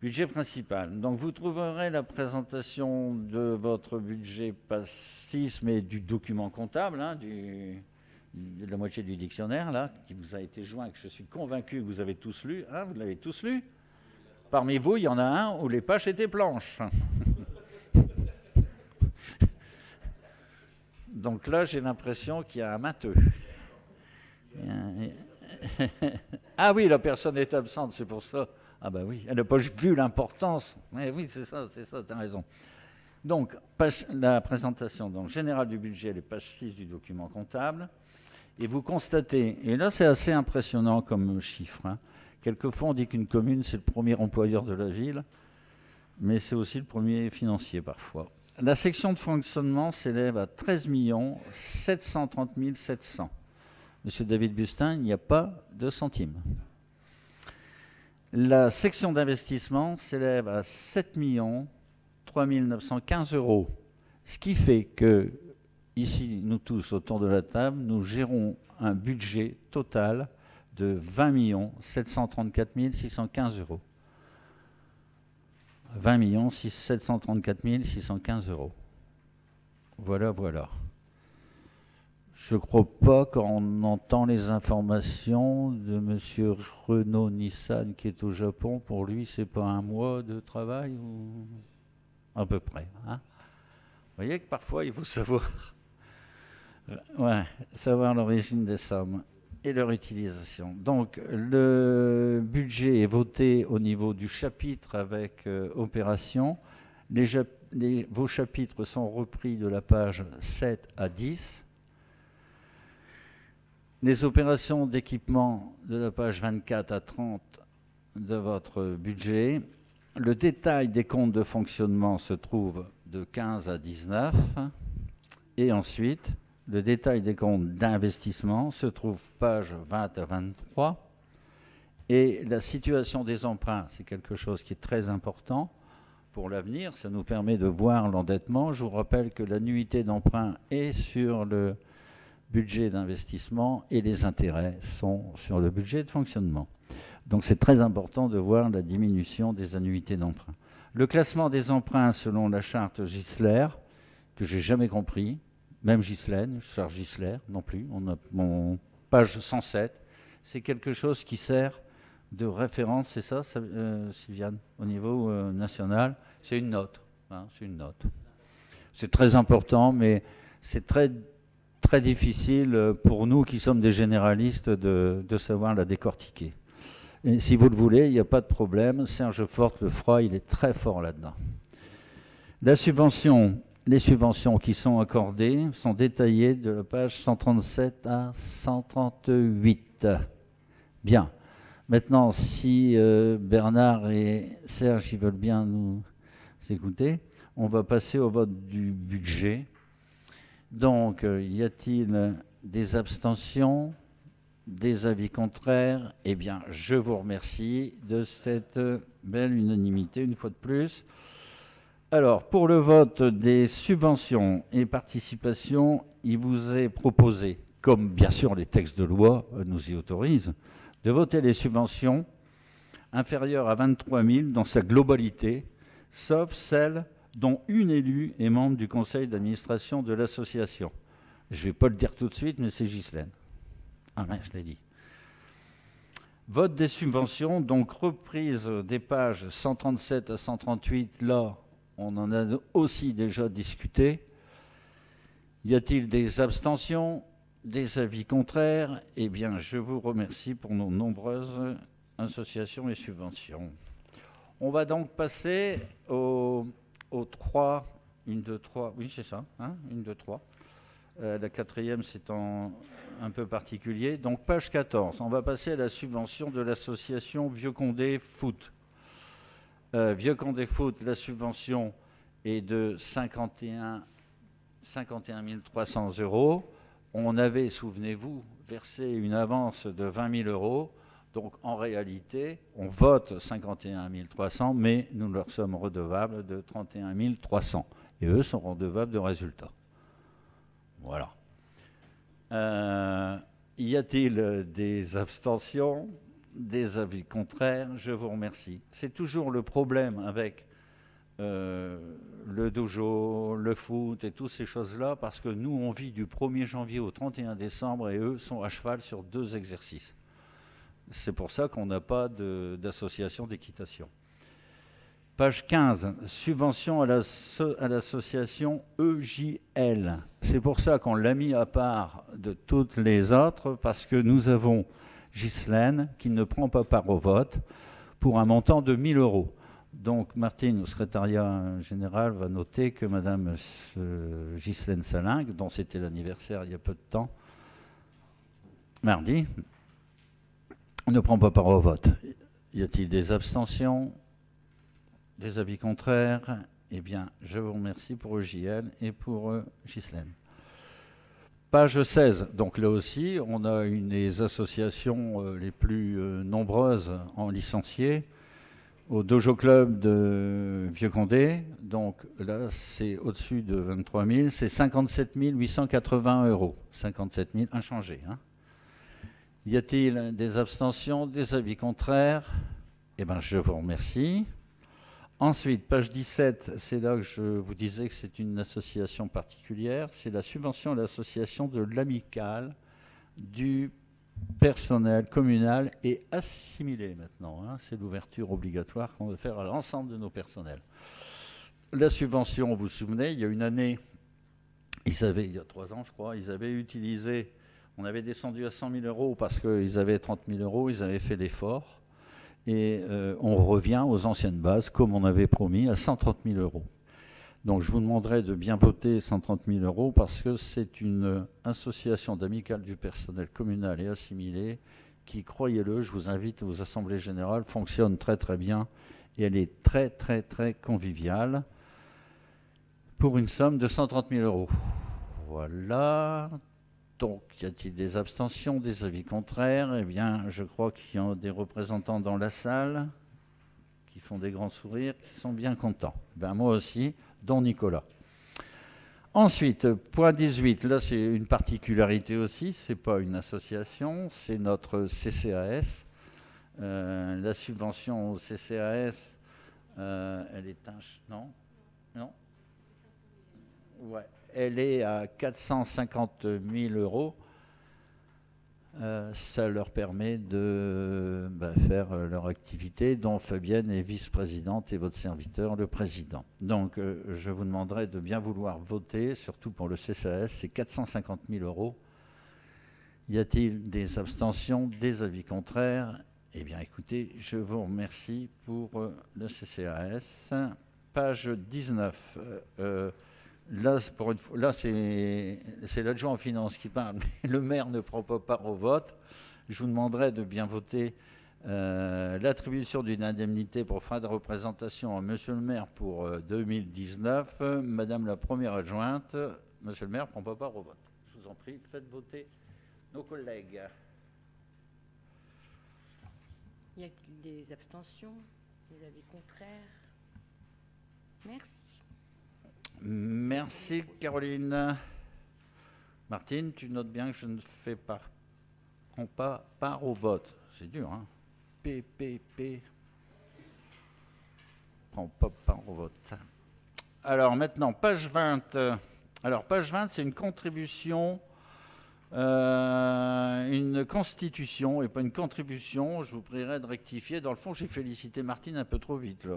Speaker 1: Budget principal. Donc vous trouverez la présentation de votre budget page 6, mais du document comptable, hein, de la moitié du dictionnaire, là, qui vous a été joint, que je suis convaincu que vous avez tous lu. Hein, vous l'avez tous lu? Parmi vous, il y en a un où les pages étaient blanches. Donc là, j'ai l'impression qu'il y a un matheux. Ah oui, la personne est absente, c'est pour ça. Ah ben oui, elle n'a pas vu l'importance. Oui, c'est ça, tu as raison. Donc, la présentation donc, générale du budget, les pages 6 du document comptable. Et vous constatez, et là c'est assez impressionnant comme chiffre, hein. Quelquefois on dit qu'une commune c'est le premier employeur de la ville, mais c'est aussi le premier financier parfois. La section de fonctionnement s'élève à 13 730 700. Monsieur David Bustin, il n'y a pas de centimes. La section d'investissement s'élève à 7 3 915 €. Ce qui fait que, ici, nous tous autour de la table, nous gérons un budget total de 20 734 615 €. 20 734 615 €. Voilà, voilà. Je ne crois pas qu'on entend les informations de M. Renaud Nissan qui est au Japon. Pour lui, c'est pas un mois de travail ou à peu près. Hein, vous voyez que parfois, il faut savoir, savoir l'origine des sommes et leur utilisation. Donc, le budget est voté au niveau du chapitre avec opération. Vos chapitres sont repris de la page 7 à 10. Les opérations d'équipement de la page 24 à 30 de votre budget. Le détail des comptes de fonctionnement se trouve de 15 à 19. Et ensuite, le détail des comptes d'investissement se trouve page 20 à 23. Et la situation des emprunts, c'est quelque chose qui est très important pour l'avenir. Ça nous permet de voir l'endettement. Je vous rappelle que l'annuité d'emprunt est sur le budget d'investissement et les intérêts sont sur le budget de fonctionnement. Donc c'est très important de voir la diminution des annuités d'emprunt. Le classement des emprunts selon la charte Gisler, que j'ai jamais compris, même Ghislaine, charte Gisler non plus, on a page 107, c'est quelque chose qui sert de référence, c'est ça, Sylviane, au niveau national, c'est une note, hein, c'est une note. C'est très important, mais c'est très difficile pour nous qui sommes des généralistes de savoir la décortiquer. Et si vous le voulez, il n'y a pas de problème. Serge Forte, le froid, il est très fort là-dedans. La subvention, les subventions qui sont accordées sont détaillées de la page 137 à 138. Bien. Maintenant, si Bernard et Serge ils veulent bien nous écouter, on va passer au vote du budget. Donc, y a-t-il des abstentions, des avis contraires? Eh bien, je vous remercie de cette belle unanimité, une fois de plus. Alors, pour le vote des subventions et participations, il vous est proposé, comme bien sûr les textes de loi nous y autorisent, de voter les subventions inférieures à 23 000 dans sa globalité, sauf celles dont une élue est membre du conseil d'administration de l'association. Je ne vais pas le dire tout de suite, mais c'est Ghislaine. Ah ben, je l'ai dit. Vote des subventions, donc reprise des pages 137 à 138, là, on en a aussi déjà discuté. Y a-t-il des abstentions, des avis contraires? Eh bien, je vous remercie pour nos nombreuses associations et subventions. On va donc passer aux 3, 1, 2, 3, oui c'est ça, hein, 1, 2, 3. La quatrième c'est un peu particulier. Donc page 14, on va passer à la subvention de l'association Vieux-Condé Foot. Vieux-Condé Foot, la subvention est de 51 300 €. On avait, souvenez-vous, versé une avance de 20 000 €. Donc en réalité, on vote 51 300, mais nous leur sommes redevables de 31 300. Et eux sont redevables de résultats. Voilà. Y a-t-il des abstentions, des avis contraires, je vous remercie. C'est toujours le problème avec le dojo, le foot et toutes ces choses-là, parce que nous, on vit du 1er janvier au 31 décembre et eux sont à cheval sur 2 exercices. C'est pour ça qu'on n'a pas d'association d'équitation. Page 15, subvention à l'association EJL. C'est pour ça qu'on l'a mis à part de toutes les autres, parce que nous avons Ghislaine qui ne prend pas part au vote pour un montant de 1 000 euros. Donc Martine, au secrétariat général, va noter que Madame Ghislaine Salingue, dont c'était l'anniversaire il y a peu de temps, mardi, ne prend pas part au vote. Y a-t-il des abstentions? Des avis contraires? Eh bien, je vous remercie pour EJL et pour Ghislaine. Page 16. Donc là aussi, on a une des associations les plus nombreuses en licenciés au Dojo Club de Vieux-Condé. Donc là, c'est au-dessus de 23 000. C'est 57 880 euros. 57 000 inchangés. Hein. Y a-t-il des abstentions, des avis contraires? Eh bien, je vous remercie. Ensuite, page 17, c'est là que je vous disais que c'est une association particulière. C'est la subvention à l'association de l'amicale du personnel communal et assimilé maintenant. Hein. C'est l'ouverture obligatoire qu'on veut faire à l'ensemble de nos personnels. La subvention, vous vous souvenez, il y a une année, il y a 3 ans je crois, ils avaient utilisé, on avait descendu à 100 000 euros parce qu'ils avaient 30 000 euros, ils avaient fait l'effort. Et on revient aux anciennes bases, comme on avait promis, à 130 000 euros. Donc je vous demanderai de bien voter 130 000 euros parce que c'est une association d'amicales du personnel communal et assimilé qui, croyez-le, je vous invite aux assemblées générales, fonctionne très très bien et elle est très très très conviviale pour une somme de 130 000 euros. Voilà. Donc, y a-t-il des abstentions, des avis contraires? Eh bien, je crois qu'il y a des représentants dans la salle qui font des grands sourires, qui sont bien contents. Ben, moi aussi, dont Nicolas. Ensuite, point 18, là c'est une particularité aussi, ce n'est pas une association, c'est notre CCAS. La subvention au CCAS, elle est non? Non? Ouais. Elle est à 450 000 euros. Ça leur permet de faire leur activité, dont Fabienne est vice-présidente et votre serviteur, le président. Donc, je vous demanderai de bien vouloir voter, surtout pour le CCAS, c'est 450 000 euros. Y a-t-il des abstentions, des avis contraires? Eh bien, écoutez, je vous remercie pour le CCAS. Page 19. Là, c'est l'adjoint en finances qui parle, mais le maire ne prend pas part au vote. Je vous demanderai de bien voter l'attribution d'une indemnité pour frais de représentation à monsieur le maire pour 2019. Madame la première adjointe, monsieur le maire ne prend pas part au vote. Je vous en prie, faites voter nos collègues.
Speaker 4: Y a-t-il des abstentions, des avis contraires? Merci.
Speaker 1: Merci Caroline. Martine, tu notes bien que je ne prends pas part au vote. C'est dur, hein? PPP. Prends pas part au vote. Alors maintenant, page 20. Alors page 20, c'est une contribution, une constitution et pas une contribution. Je vous prierai de rectifier. Dans le fond, j'ai félicité Martine un peu trop vite, là.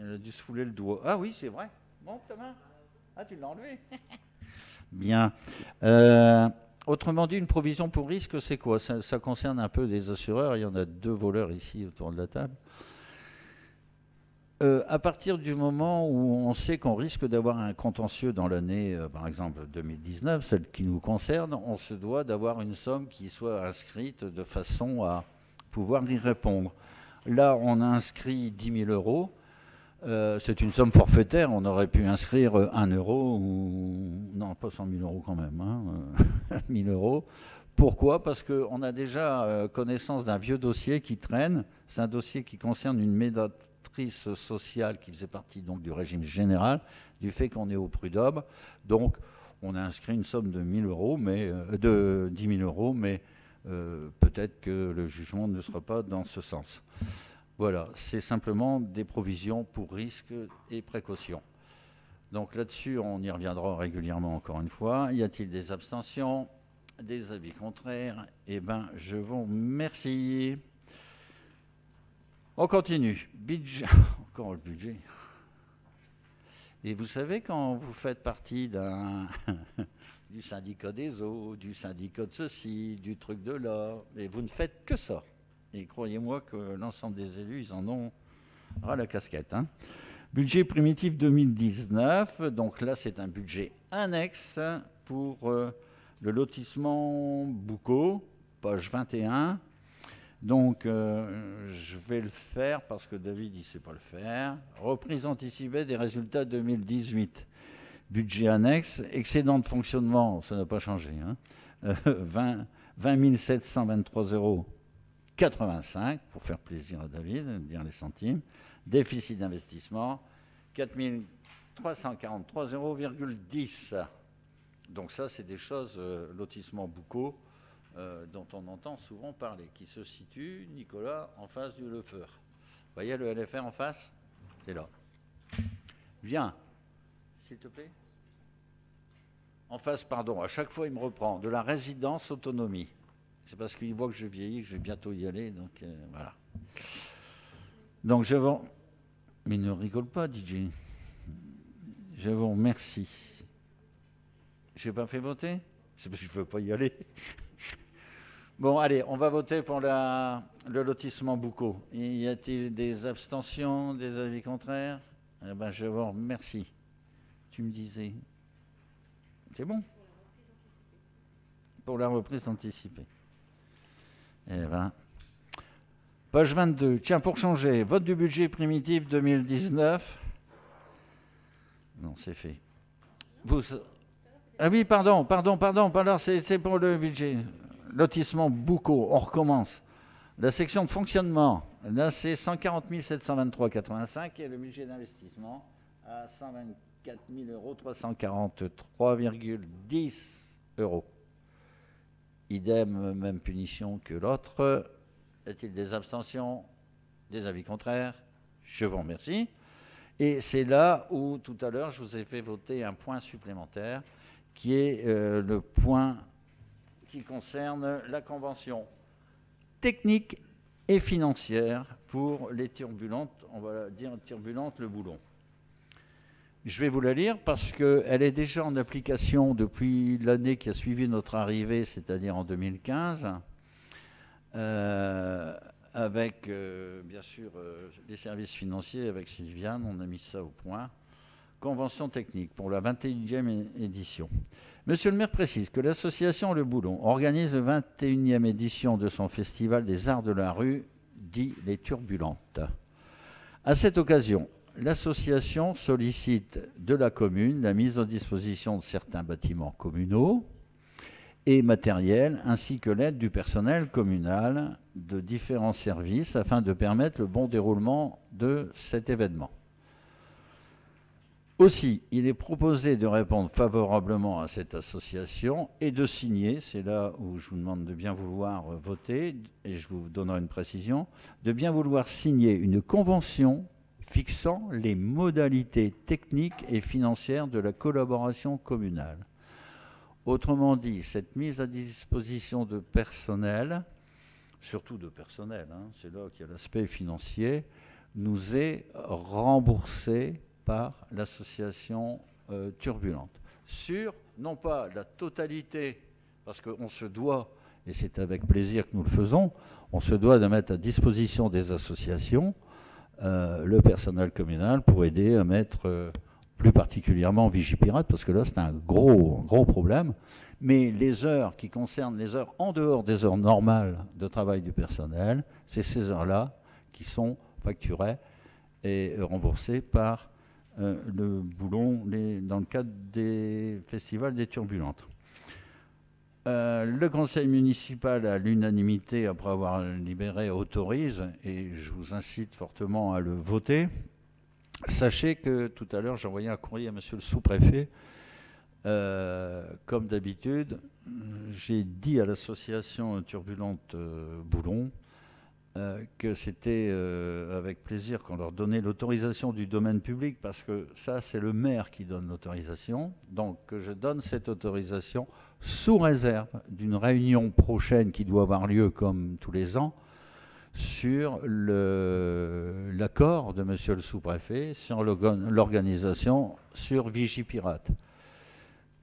Speaker 1: Elle a dû se fouler le doigt. Ah oui, c'est vrai. Bon, Thomas. Ah, tu l'as enlevé. Bien. Autrement dit, une provision pour risque, c'est quoi? Ça concerne un peu des assureurs. Il y en a 2 voleurs ici autour de la table. À partir du moment où on sait qu'on risque d'avoir un contentieux dans l'année, par exemple 2019, celle qui nous concerne, on se doit d'avoir une somme qui soit inscrite de façon à pouvoir y répondre. Là, on a inscrit 10 000 euros. C'est une somme forfaitaire, on aurait pu inscrire 1 euro ou... Non, pas 100 000 euros quand même, hein, 1 000 euros. Pourquoi? Parce qu'on a déjà connaissance d'un vieux dossier qui traîne. C'est un dossier qui concerne une médiatrice sociale qui faisait partie donc du régime général, du fait qu'on est au prud'homme. Donc, on a inscrit une somme de 10 000 euros, mais peut-être que le jugement ne sera pas dans ce sens. Voilà, c'est simplement des provisions pour risques et précautions. Donc là-dessus, on y reviendra régulièrement encore une fois. Y a-t-il des abstentions, des avis contraires? Eh bien, je vous remercie. On continue. Budget. Encore le budget. Et vous savez, quand vous faites partie du syndicat des eaux, du syndicat de ceci, du truc de là, et vous ne faites que ça. Et croyez-moi que l'ensemble des élus, ils en ont ras la casquette. Hein. Budget primitif 2019, donc là c'est un budget annexe pour le lotissement Boucau, page 21. Donc je vais le faire parce que David il ne sait pas le faire. Reprise anticipée des résultats 2018. Budget annexe, excédent de fonctionnement, ça n'a pas changé. Hein. 20 723 euros. 85, pour faire plaisir à David, dire les centimes. Déficit d'investissement, 4 343,10 euros. Donc ça, c'est des choses, lotissement Boucau, dont on entend souvent parler, qui se situe, Nicolas, en face du Lefeur. Vous voyez le LFR en face? C'est là. Viens, s'il te plaît. En face, pardon, à chaque fois il me reprend, de la résidence autonomie. C'est parce qu'il voit que je vieillis, que je vais bientôt y aller, donc voilà. Donc je vous... Mais ne rigole pas, DJ. Je vous remercie. Je n'ai pas fait voter? C'est parce que je ne veux pas y aller. Bon, allez, on va voter pour le lotissement Boucau. Y a-t-il des abstentions, des avis contraires? Eh ben, je vous remercie. Tu me disais... C'est bon? Pour la reprise anticipée. Eh ben. Page 22. Tiens, pour changer, vote du budget primitif 2019. Non, c'est fait. Ah oui, pardon, c'est pour le budget. Lotissement Boucau, on recommence. La section de fonctionnement, là c'est 140 723,85 et le budget d'investissement à 124 343,10 euros. Idem, même punition que l'autre. Y a-t-il des abstentions, des avis contraires? Je vous remercie. Et c'est là où, tout à l'heure, je vous ai fait voter un point supplémentaire, qui est le point qui concerne la convention technique et financière pour les turbulentes, on va dire turbulentes le boulon. Je vais vous la lire parce qu'elle est déjà en application depuis l'année qui a suivi notre arrivée, c'est-à-dire en 2015, avec, bien sûr, les services financiers, avec Sylviane, on a mis ça au point. Convention technique pour la 21e édition. Monsieur le maire précise que l'association Le Boulon organise la 21e édition de son festival des arts de la rue, dit Les Turbulentes. À cette occasion, l'association sollicite de la commune la mise à disposition de certains bâtiments communaux et matériels, ainsi que l'aide du personnel communal de différents services afin de permettre le bon déroulement de cet événement. Aussi, il est proposé de répondre favorablement à cette association et de signer, c'est là où je vous demande de bien vouloir voter, et je vous donnerai une précision, de bien vouloir signer une convention fixant les modalités techniques et financières de la collaboration communale. Autrement dit, cette mise à disposition de personnel, surtout de personnel, hein, c'est là qu'il y a l'aspect financier, nous est remboursée par l'association Turbulente. Sur, non pas la totalité, parce qu'on se doit, et c'est avec plaisir que nous le faisons, on se doit de mettre à disposition des associations le personnel communal pour aider à mettre plus particulièrement Vigipirate, parce que là c'est un gros problème, mais les heures qui concernent les heures en dehors des heures normales de travail du personnel, c'est ces heures-là qui sont facturées et remboursées par le Boulon dans le cadre des festivals des Turbulentes. Le conseil municipal, à l'unanimité, après avoir libéré, autorise, et je vous incite fortement à le voter. Sachez que tout à l'heure, j'ai envoyé un courrier à monsieur le sous-préfet. Comme d'habitude, j'ai dit à l'association Turbulente Boulon que c'était avec plaisir qu'on leur donnait l'autorisation du domaine public, parce que ça, c'est le maire qui donne l'autorisation. Donc, je donne cette autorisation sous réserve d'une réunion prochaine qui doit avoir lieu comme tous les ans sur l'accord de monsieur le sous-préfet sur l'organisation sur Vigipirate.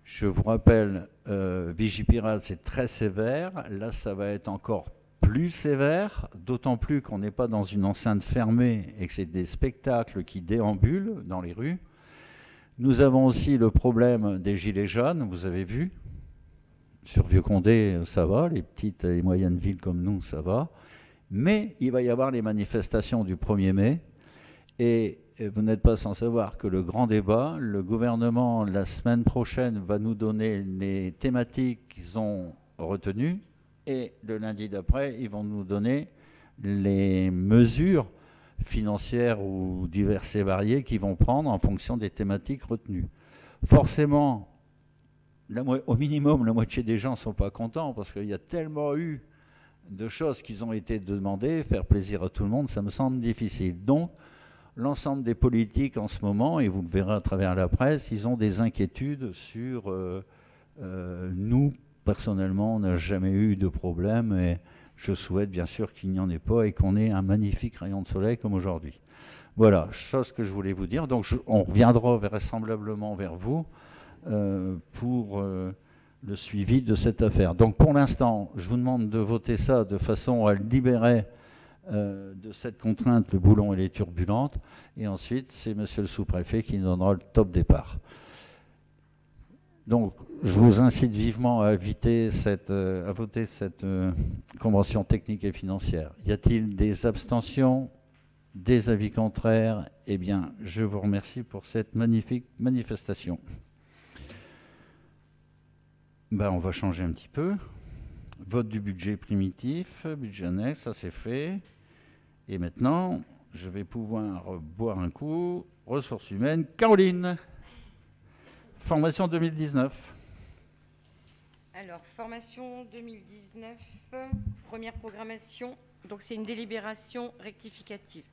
Speaker 1: Je vous rappelle, Vigipirate, c'est très sévère. Là, ça va être encore plus sévère, d'autant plus qu'on n'est pas dans une enceinte fermée et que c'est des spectacles qui déambulent dans les rues. Nous avons aussi le problème des gilets jaunes, vous avez vu. Sur Vieux-Condé, ça va, les petites et moyennes villes comme nous, ça va. Mais il va y avoir les manifestations du 1er mai, et vous n'êtes pas sans savoir que le grand débat, le gouvernement, la semaine prochaine, va nous donner les thématiques qu'ils ont retenues, et le lundi d'après, ils vont nous donner les mesures financières ou diverses et variées qu'ils vont prendre en fonction des thématiques retenues. Forcément, au minimum, la moitié des gens ne sont pas contents, parce qu'il y a tellement eu de choses qui ont été demandées, faire plaisir à tout le monde, ça me semble difficile. Donc, l'ensemble des politiques en ce moment, et vous le verrez à travers la presse, ils ont des inquiétudes sur nous. Personnellement, on n'a jamais eu de problème, et je souhaite bien sûr qu'il n'y en ait pas et qu'on ait un magnifique rayon de soleil comme aujourd'hui. Voilà, chose que je voulais vous dire. Donc, on reviendra vraisemblablement vers vous pour le suivi de cette affaire. Donc, pour l'instant, je vous demande de voter ça de façon à libérer de cette contrainte le boulon et les turbulentes. Et ensuite, c'est monsieur le sous-préfet qui nous donnera le top départ. Donc, je vous incite vivement à voter cette convention technique et financière. Y a-t-il des abstentions, des avis contraires? Eh bien, je vous remercie pour cette magnifique manifestation. Ben, on va changer un petit peu. Vote du budget primitif, budget annexe, ça c'est fait. Et maintenant, je vais pouvoir boire un coup. Ressources humaines, Caroline. Formation 2019.
Speaker 4: Alors, formation 2019, première programmation. Donc, c'est une délibération rectificative.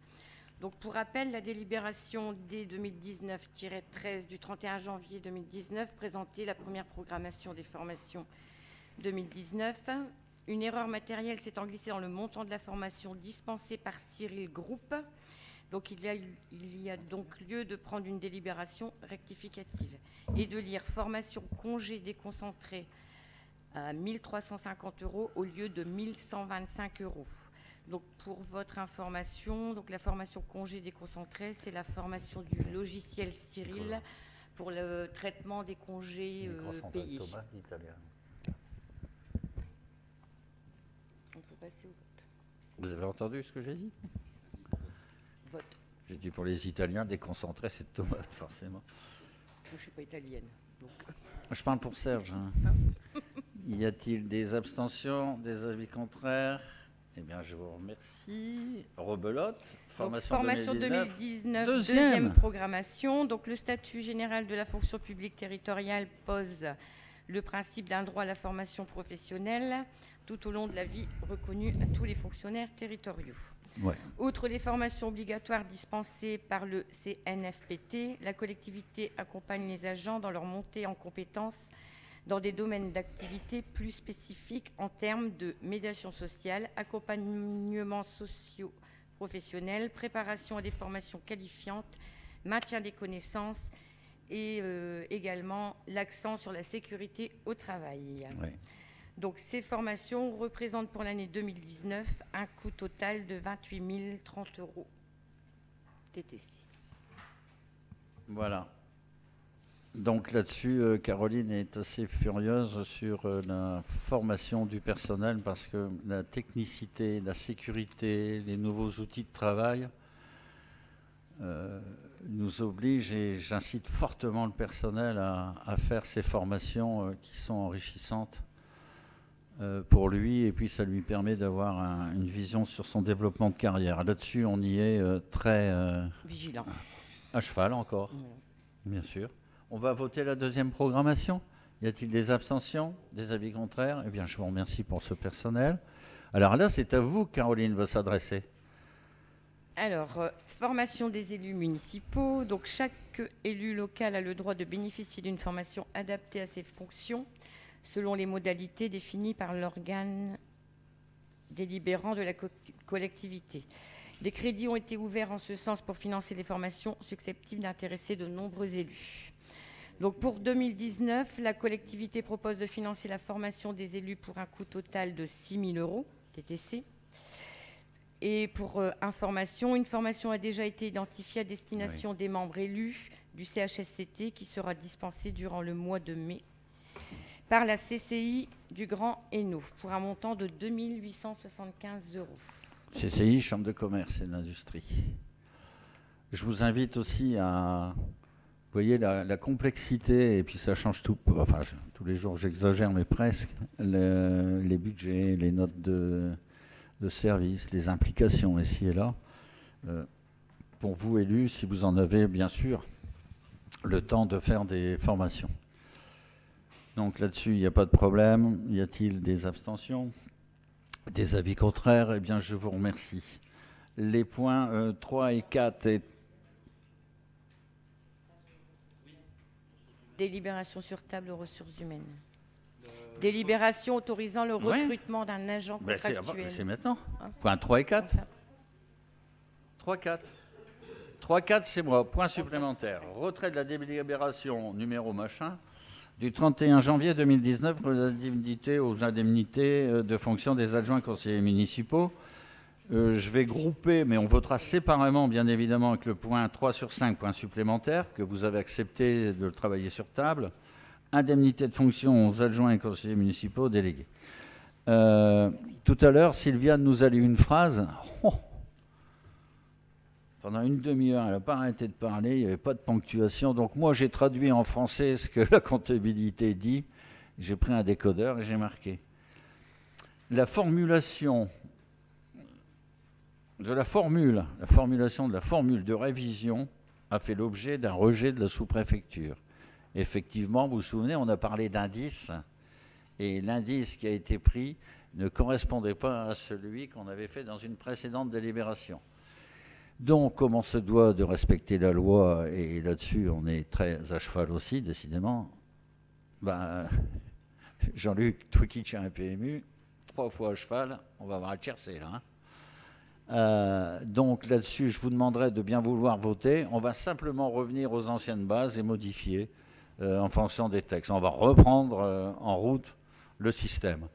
Speaker 4: Donc, pour rappel, la délibération D2019-13 du 31 janvier 2019 présentait la première programmation des formations 2019. Une erreur matérielle s'étant glissée dans le montant de la formation dispensée par Cyril Group. Donc, il y a donc lieu de prendre une délibération rectificative et de lire formation congé déconcentré à 1 350 € au lieu de 1 125 €. Donc, pour votre information, donc la formation congé déconcentré, c'est la formation du logiciel Cyril pour le traitement des congés payés. On peut passer au vote.
Speaker 1: Vous avez entendu ce que j'ai dit?
Speaker 4: Vote.
Speaker 1: J'ai dit pour les Italiens, déconcentré, c'est tomate, forcément.
Speaker 4: Je ne suis pas italienne. Donc.
Speaker 1: Je parle pour Serge. Hein. Y a-t-il des abstentions, des avis contraires? Eh bien, je vous remercie. Rebelote, formation
Speaker 4: 2019, deuxième programmation. Donc, le statut général de la fonction publique territoriale pose le principe d'un droit à la formation professionnelle tout au long de la vie reconnu à tous les fonctionnaires territoriaux.
Speaker 1: Ouais.
Speaker 4: Outre les formations obligatoires dispensées par le CNFPT, la collectivité accompagne les agents dans leur montée en compétences dans des domaines d'activité plus spécifiques en termes de médiation sociale, accompagnement socio-professionnel, préparation à des formations qualifiantes, maintien des connaissances et également l'accent sur la sécurité au travail. Ouais. Donc, ces formations représentent pour l'année 2019 un coût total de 28 030 € TTC.
Speaker 1: Voilà. Donc là-dessus, Caroline est assez furieuse sur la formation du personnel parce que la technicité, la sécurité, les nouveaux outils de travail nous obligent, et j'incite fortement le personnel à faire ces formations qui sont enrichissantes pour lui, et puis ça lui permet d'avoir une vision sur son développement de carrière. Là-dessus, on y est très
Speaker 4: vigilant.
Speaker 1: À cheval encore, bien sûr. On va voter la deuxième programmation. Y a-t-il des abstentions? Des avis contraires? Eh bien, je vous remercie pour ce personnel. Alors là, c'est à vous que Caroline va s'adresser.
Speaker 4: Alors, formation des élus municipaux. Donc, chaque élu local a le droit de bénéficier d'une formation adaptée à ses fonctions selon les modalités définies par l'organe délibérant de la collectivité. Des crédits ont été ouverts en ce sens pour financer les formations susceptibles d'intéresser de nombreux élus. Donc, pour 2019, la collectivité propose de financer la formation des élus pour un coût total de 6 000 € TTC. Et pour information, une formation a déjà été identifiée à destination des membres élus du CHSCT qui sera dispensée durant le mois de mai par la CCI du Grand Hainaut pour un montant de 2 875 €.
Speaker 1: CCI, Chambre de commerce et d'industrie. Je vous invite aussi à... Vous voyez la complexité, et puis ça change tout. Enfin, tous les jours j'exagère, mais presque. Les budgets, les notes de service, les implications ici et là. Pour vous, élus, si vous en avez, bien sûr, le temps de faire des formations. Donc là-dessus, il n'y a pas de problème. Y a-t-il des abstentions? Des avis contraires? Eh bien, je vous remercie. Les points 3 et 4 et...
Speaker 4: Délibération sur table aux ressources humaines. Délibération autorisant le recrutement d'un agent contractuel.
Speaker 1: C'est maintenant. Point 3 et 4. 3, 4. 3, 4, c'est moi. Point supplémentaire. Retrait de la délibération numéro machin du 31 janvier 2019 aux indemnités de fonction des adjoints conseillers municipaux. Je vais grouper, mais on votera séparément, bien évidemment, avec le point 3 sur 5, point supplémentaire, que vous avez accepté de le travailler sur table. Indemnité de fonction aux adjoints et conseillers municipaux délégués. Tout à l'heure, Sylviane nous a lu une phrase. Pendant une demi-heure, elle n'a pas arrêté de parler, il n'y avait pas de ponctuation. Donc moi, j'ai traduit en français ce que la comptabilité dit. J'ai pris un décodeur et j'ai marqué. La formulation de la formulation de la formule de révision a fait l'objet d'un rejet de la sous-préfecture. Effectivement, vous vous souvenez, on a parlé d'indice, et l'indice qui a été pris ne correspondait pas à celui qu'on avait fait dans une précédente délibération. Donc, comme on se doit de respecter la loi, et là-dessus on est très à cheval aussi, décidément, Jean-Luc, toi qui tiens un PMU, 3 fois à cheval, on va avoir à tiercer là. Donc là-dessus, je vous demanderai de bien vouloir voter. On va simplement revenir aux anciennes bases et modifier en fonction des textes. On va reprendre en route le système.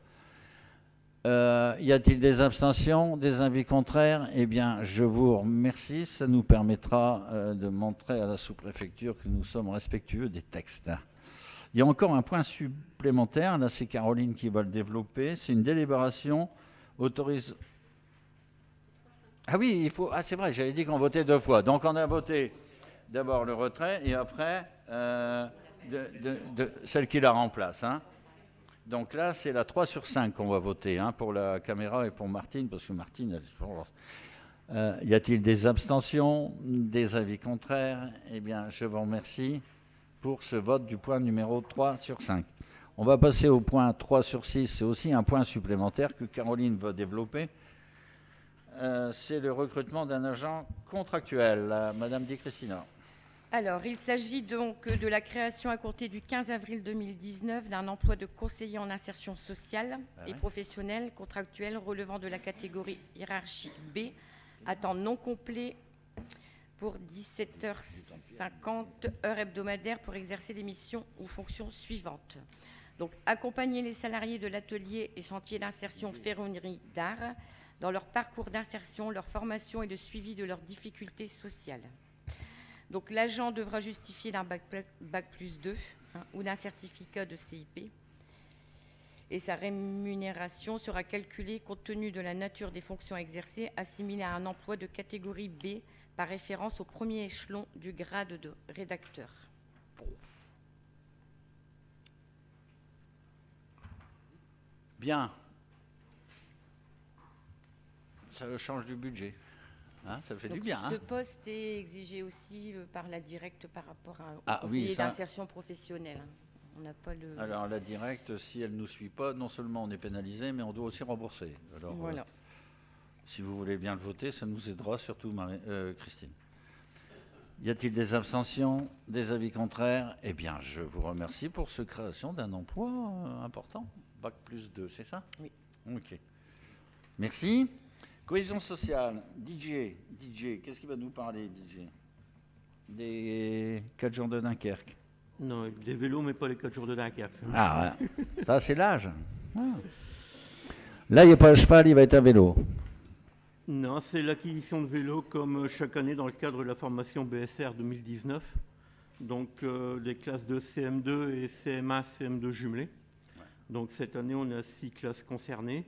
Speaker 1: Y a-t-il des abstentions, des avis contraires? Eh bien, je vous remercie. Ça nous permettra de montrer à la sous-préfecture que nous sommes respectueux des textes. Il y a encore un point supplémentaire. Là, c'est Caroline qui va le développer. C'est une délibération autorise... Ah oui, il faut... Ah, c'est vrai, j'avais dit qu'on votait 2 fois. Donc, on a voté d'abord le retrait et après celle qui la remplace. Hein. Donc là, c'est la 3 sur 5 qu'on va voter pour la caméra et pour Martine, parce que Martine, elle est toujours... y a-t-il des abstentions, des avis contraires? Eh bien, je vous remercie pour ce vote du point numéro 3 sur 5. On va passer au point 3 sur 6. C'est aussi un point supplémentaire que Caroline va développer. C'est le recrutement d'un agent contractuel. Madame Di Cristina.
Speaker 4: Alors, il s'agit donc de la création à compter du 15 avril 2019 d'un emploi de conseiller en insertion sociale et professionnelle contractuelle relevant de la catégorie hiérarchique B à temps non complet pour 17h50 heures hebdomadaires pour exercer les missions ou fonctions suivantes. Donc, accompagner les salariés de l'atelier et chantier d'insertion ferronnerie d'art dans leur parcours d'insertion, leur formation et le suivi de leurs difficultés sociales. Donc l'agent devra justifier d'un bac+2 ou d'un certificat de CIP. Et sa rémunération sera calculée compte tenu de la nature des fonctions exercées, assimilée à un emploi de catégorie B par référence au premier échelon du grade de rédacteur.
Speaker 1: Bien. Ça change du budget. Ça fait du bien.
Speaker 4: Ce poste est exigé aussi par la directe par rapport au conseiller d'insertion professionnelle. On n'a pas le...
Speaker 1: Alors la directe, si elle ne nous suit pas, non seulement on est pénalisé, mais on doit aussi rembourser. Alors,
Speaker 4: Voilà.
Speaker 1: si vous voulez bien le voter, ça nous aidera, surtout Christine. Y a-t-il des abstentions, des avis contraires? Eh bien, je vous remercie pour cette création d'un emploi important. Bac plus 2, c'est ça?
Speaker 4: Oui.
Speaker 1: Ok. Merci. Cohésion sociale, DJ, qu'est-ce qu'il va nous parler, DJ? Des 4 jours de Dunkerque.
Speaker 5: Non, des vélos, mais pas les 4 jours de Dunkerque.
Speaker 1: Ah, ouais. Ça, c'est l'âge. Ah. Là, il n'y a pas un cheval, il va être un vélo.
Speaker 5: Non, c'est l'acquisition de vélos comme chaque année dans le cadre de la formation BSR 2019. Donc, des classes de CM2 et CM1, CM2 jumelées. Ouais. Donc, cette année, on a 6 classes concernées.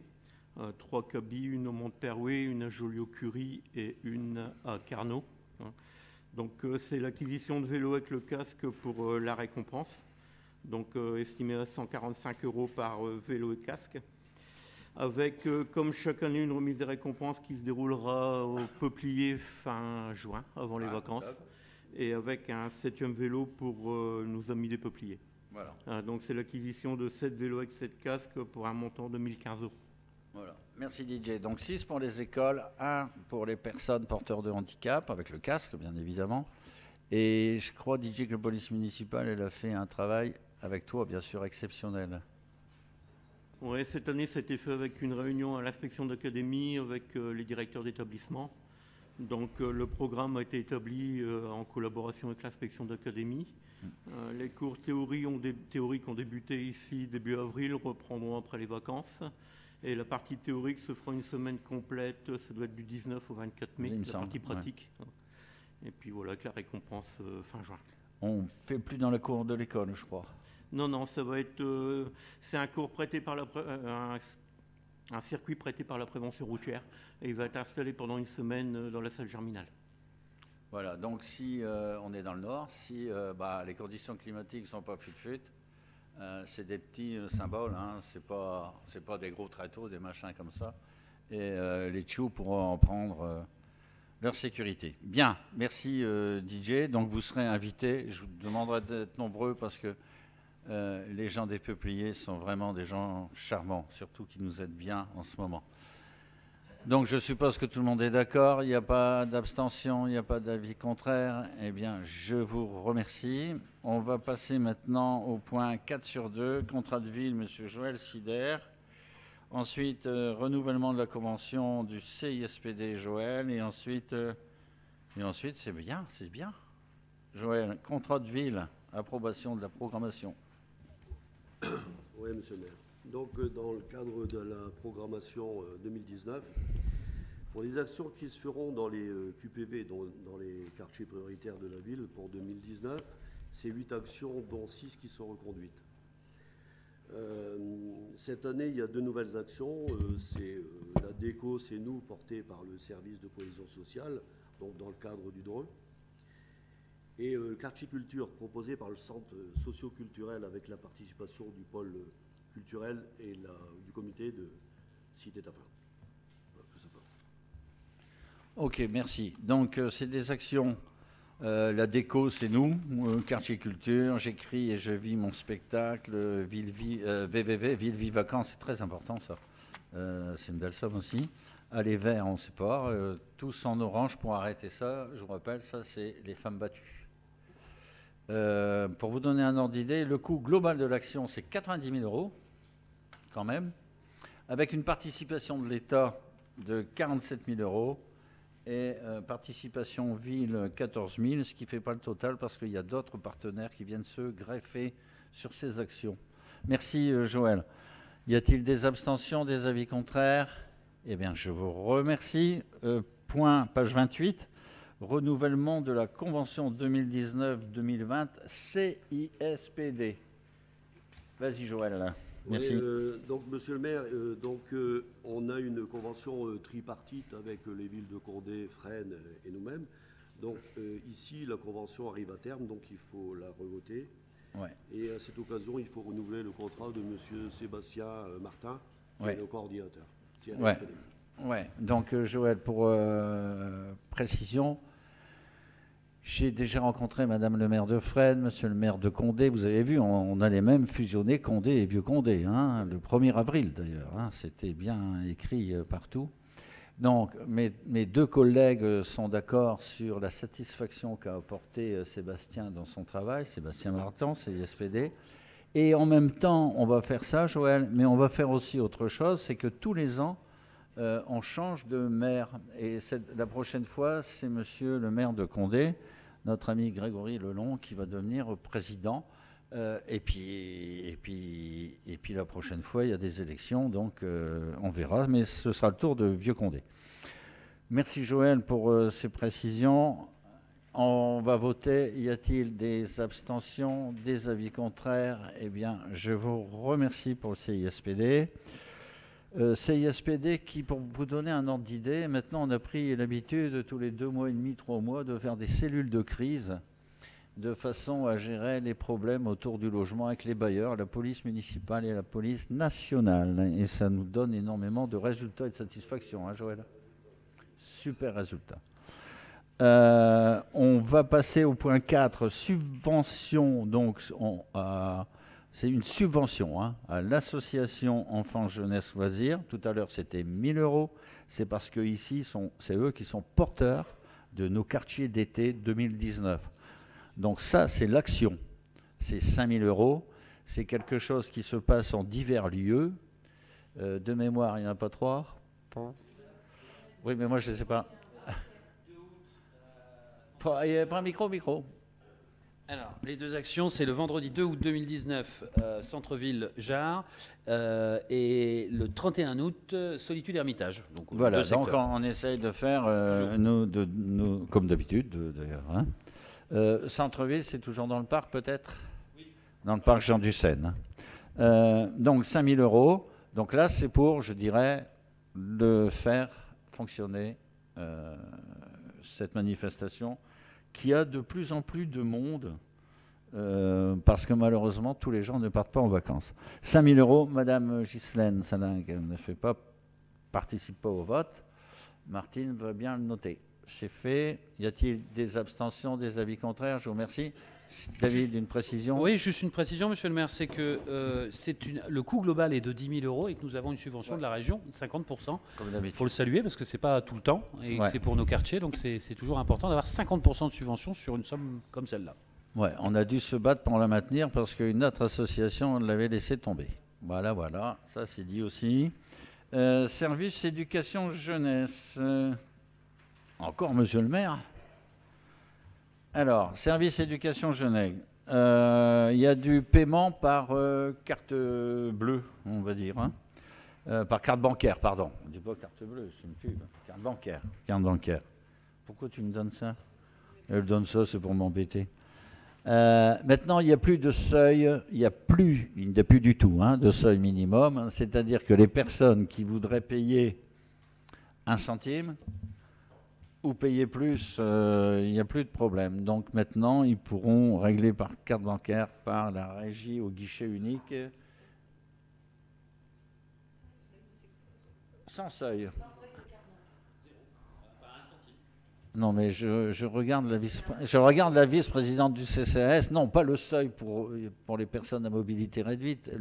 Speaker 5: 3 cabis, une au Montperoué, une à Joliot-Curie et une à Carnot. Donc c'est l'acquisition de vélos avec le casque pour la récompense, donc estimé à 145 € par vélo et casque, avec comme chaque année une remise des récompenses qui se déroulera au Peuplier fin juin, avant les vacances, et avec un 7e vélo pour nos amis des Peupliers. Voilà. Donc c'est l'acquisition de 7 vélos avec 7 casques pour un montant de 1015 €.
Speaker 1: Voilà. Merci DJ. Donc 6 pour les écoles, 1 pour les personnes porteurs de handicap, avec le casque bien évidemment. Et je crois DJ que la police municipale, elle a fait un travail avec toi bien sûr exceptionnel.
Speaker 5: Oui, cette année ça a été fait avec une réunion à l'inspection d'académie avec les directeurs d'établissement. Donc le programme a été établi en collaboration avec l'inspection d'académie. Les cours théoriques ont débuté ici début avril, reprendront après les vacances. Et la partie théorique se fera une semaine complète, ça doit être du 19 au 24 mai, la partie pratique. Ouais. Et puis voilà, avec la récompense fin juin.
Speaker 1: On ne fait plus dans la cour de l'école, je crois.
Speaker 5: Non, ça va être... c'est un cours prêté par un circuit prêté par la prévention routière. Et il va être installé pendant une semaine dans la salle germinale.
Speaker 1: Voilà, donc si on est dans le nord, si les conditions climatiques ne sont pas fut-fut, c'est des petits symboles, hein, c'est pas des gros tréteaux, des machins comme ça. Et les tchous pourront en prendre leur sécurité. Bien, merci DJ. Donc vous serez invités. Je vous demanderai d'être nombreux parce que les gens des Peupliers sont vraiment des gens charmants, surtout qui nous aident bien en ce moment. Donc je suppose que tout le monde est d'accord, il n'y a pas d'abstention, il n'y a pas d'avis contraire. Eh bien, je vous remercie. On va passer maintenant au point 4 sur 2, contrat de ville, M. Joël Sider. Ensuite, renouvellement de la convention du CISPD, Joël. Et ensuite c'est bien. Joël, contrat de ville, approbation de la programmation.
Speaker 6: Oui, monsieur le maire. Donc, dans le cadre de la programmation 2019, pour les actions qui se feront dans les QPV, dans les quartiers prioritaires de la ville pour 2019, c'est 8 actions, dont 6 qui sont reconduites. Cette année, il y a 2 nouvelles actions. C'est la déco, c'est nous, portée par le service de cohésion sociale, donc dans le cadre du Dreux. Et le quartier culture, proposé par le centre socio-culturel avec la participation du pôle culturel et du comité de Cité Tafin.
Speaker 1: Ok, merci. Donc, c'est des actions. La déco, c'est nous, quartier culture. J'écris et je vis mon spectacle. VVV, Ville Vie Vacances, c'est très important ça. C'est une belle somme aussi. Allez vert, on ne sait pas. Tous en orange pour arrêter ça. Je vous rappelle, ça, c'est les femmes battues. Pour vous donner un ordre d'idée, le coût global de l'action, c'est 90 000 € quand même, avec une participation de l'État de 47 000 € et participation ville 14 000, ce qui ne fait pas le total parce qu'il y a d'autres partenaires qui viennent se greffer sur ces actions. Merci Joël. Y a-t-il des abstentions, des avis contraires? Eh bien, je vous remercie. Point, page 28. Renouvellement de la convention 2019-2020 CISPD. Vas-y Joël. Merci.
Speaker 6: Oui, donc monsieur le maire, on a une convention tripartite avec les villes de Condé, Fresnes et nous-mêmes. Donc ici, la convention arrive à terme, donc il faut la revoter. Ouais. Et à cette occasion, il faut renouveler le contrat de monsieur Sébastien Martin, qui est le coordinateur.
Speaker 1: Ouais. Donc Joël, pour précision, J'ai déjà rencontré Madame le maire de Fresnes, Monsieur le maire de Condé. Vous avez vu, on allait même fusionner Condé et Vieux-Condé, hein, le 1er avril d'ailleurs. Hein, c'était bien écrit partout. Donc, mes deux collègues sont d'accord sur la satisfaction qu'a apporté Sébastien dans son travail, Sébastien Martin, CISPD. Et en même temps, on va faire ça, Joël, mais on va faire aussi autre chose, c'est que tous les ans, on change de maire. Et la prochaine fois, c'est Monsieur le maire de Condé, notre ami Grégory Lelon, qui va devenir président. Et puis la prochaine fois, il y a des élections, donc on verra, mais ce sera le tour de Vieux-Condé. Merci Joël pour ces précisions. On va voter. Y a-t-il des abstentions, des avis contraires? Eh bien, je vous remercie pour le CISPD. CISPD qui, pour vous donner un ordre d'idée, maintenant on a pris l'habitude tous les 2 mois et demi, 3 mois de faire des cellules de crise de façon à gérer les problèmes autour du logement avec les bailleurs, la police municipale et la police nationale. Et ça nous donne énormément de résultats et de satisfaction, hein, Joël? Super résultat. On va passer au point 4, subvention. Donc, c'est une subvention hein, à l'association Enfants Jeunesse Loisirs. Tout à l'heure, c'était 1 000 €. C'est parce que ici, c'est eux qui sont porteurs de nos quartiers d'été 2019. Donc ça, c'est l'action. C'est 5 000 €. C'est quelque chose qui se passe en divers lieux. De mémoire, il n'y en a pas 3. Oui, mais moi, je ne sais pas. Il n'y a pas un micro.
Speaker 3: Alors, les 2 actions, c'est le vendredi 2 août 2019, centre-ville Jarre, et le 31 août, Solitude Hermitage. Donc,
Speaker 1: voilà, donc on essaye de faire, nous, comme d'habitude d'ailleurs. Hein. Centre-ville, c'est toujours dans le parc peut-être? Oui. Dans le parc Jean Dussène. Donc 5 000 €. Donc là, c'est pour, je dirais, de faire fonctionner cette manifestation qui a de plus en plus de monde parce que malheureusement, tous les gens ne partent pas en vacances. 5 000 €, Madame Ghislaine Salingue ne participe pas au vote. Martine va bien le noter. C'est fait. Y a-t-il des abstentions, des avis contraires? Je vous remercie. David, une précision?
Speaker 3: Oui, juste une précision, monsieur le maire, c'est que le coût global est de 10 000 € et que nous avons une subvention de la région, 50%. Il faut le saluer parce que ce n'est pas tout le temps et que c'est pour nos quartiers, donc c'est toujours important d'avoir 50% de subvention sur une somme comme celle-là.
Speaker 1: Ouais, on a dû se battre pour la maintenir parce qu'une autre association l'avait laissé tomber. Voilà, ça c'est dit aussi. Service éducation jeunesse. Encore monsieur le maire? Alors, service éducation jeunesse. Il y a du paiement par carte bleue, on va dire. Hein. Par carte bancaire, pardon. On ne dit pas carte bleue, c'est une pub. Carte bancaire. Pourquoi tu me donnes ça? Elle donne ça, c'est pour m'embêter. Maintenant, il n'y a plus de seuil, il n'y a plus du tout hein, de seuil minimum. Hein, c'est-à-dire que les personnes qui voudraient payer 1 centime ou payer plus, il n'y a plus de problème. Donc maintenant, ils pourront régler par carte bancaire, par la régie au guichet unique, sans seuil. Non, mais je regarde la vice-présidente du CCAS. Non, pas le seuil pour les personnes à mobilité réduite.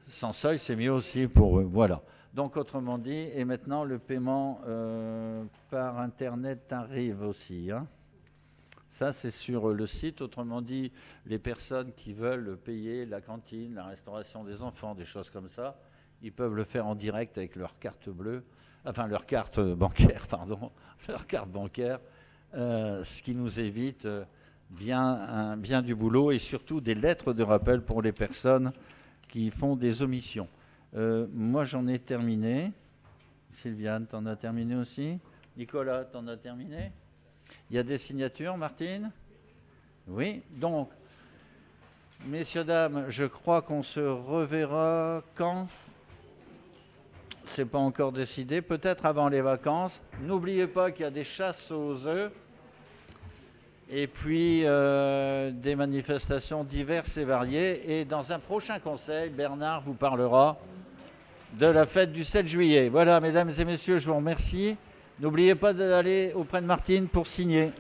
Speaker 1: Sans seuil, c'est mieux aussi pour eux. Voilà. Donc, autrement dit, et maintenant, le paiement par Internet arrive aussi. Hein. Ça, c'est sur le site. Autrement dit, les personnes qui veulent payer la cantine, la restauration des enfants, des choses comme ça, ils peuvent le faire en direct avec leur carte bleue. Enfin, leur carte bancaire, pardon. Leur carte bancaire, ce qui nous évite bien du boulot et surtout des lettres de rappel pour les personnes qui font des omissions. Moi, j'en ai terminé. Sylviane, t'en as terminé aussi? Nicolas, t'en as terminé? Il y a des signatures, Martine? Oui. Donc, messieurs, dames, je crois qu'on se reverra quand? C'est pas encore décidé. Peut-être avant les vacances. N'oubliez pas qu'il y a des chasses aux œufs. Et puis des manifestations diverses et variées. Et dans un prochain conseil, Bernard vous parlera de la fête du 7 juillet. Voilà, mesdames et messieurs, je vous remercie. N'oubliez pas d'aller auprès de Martine pour signer.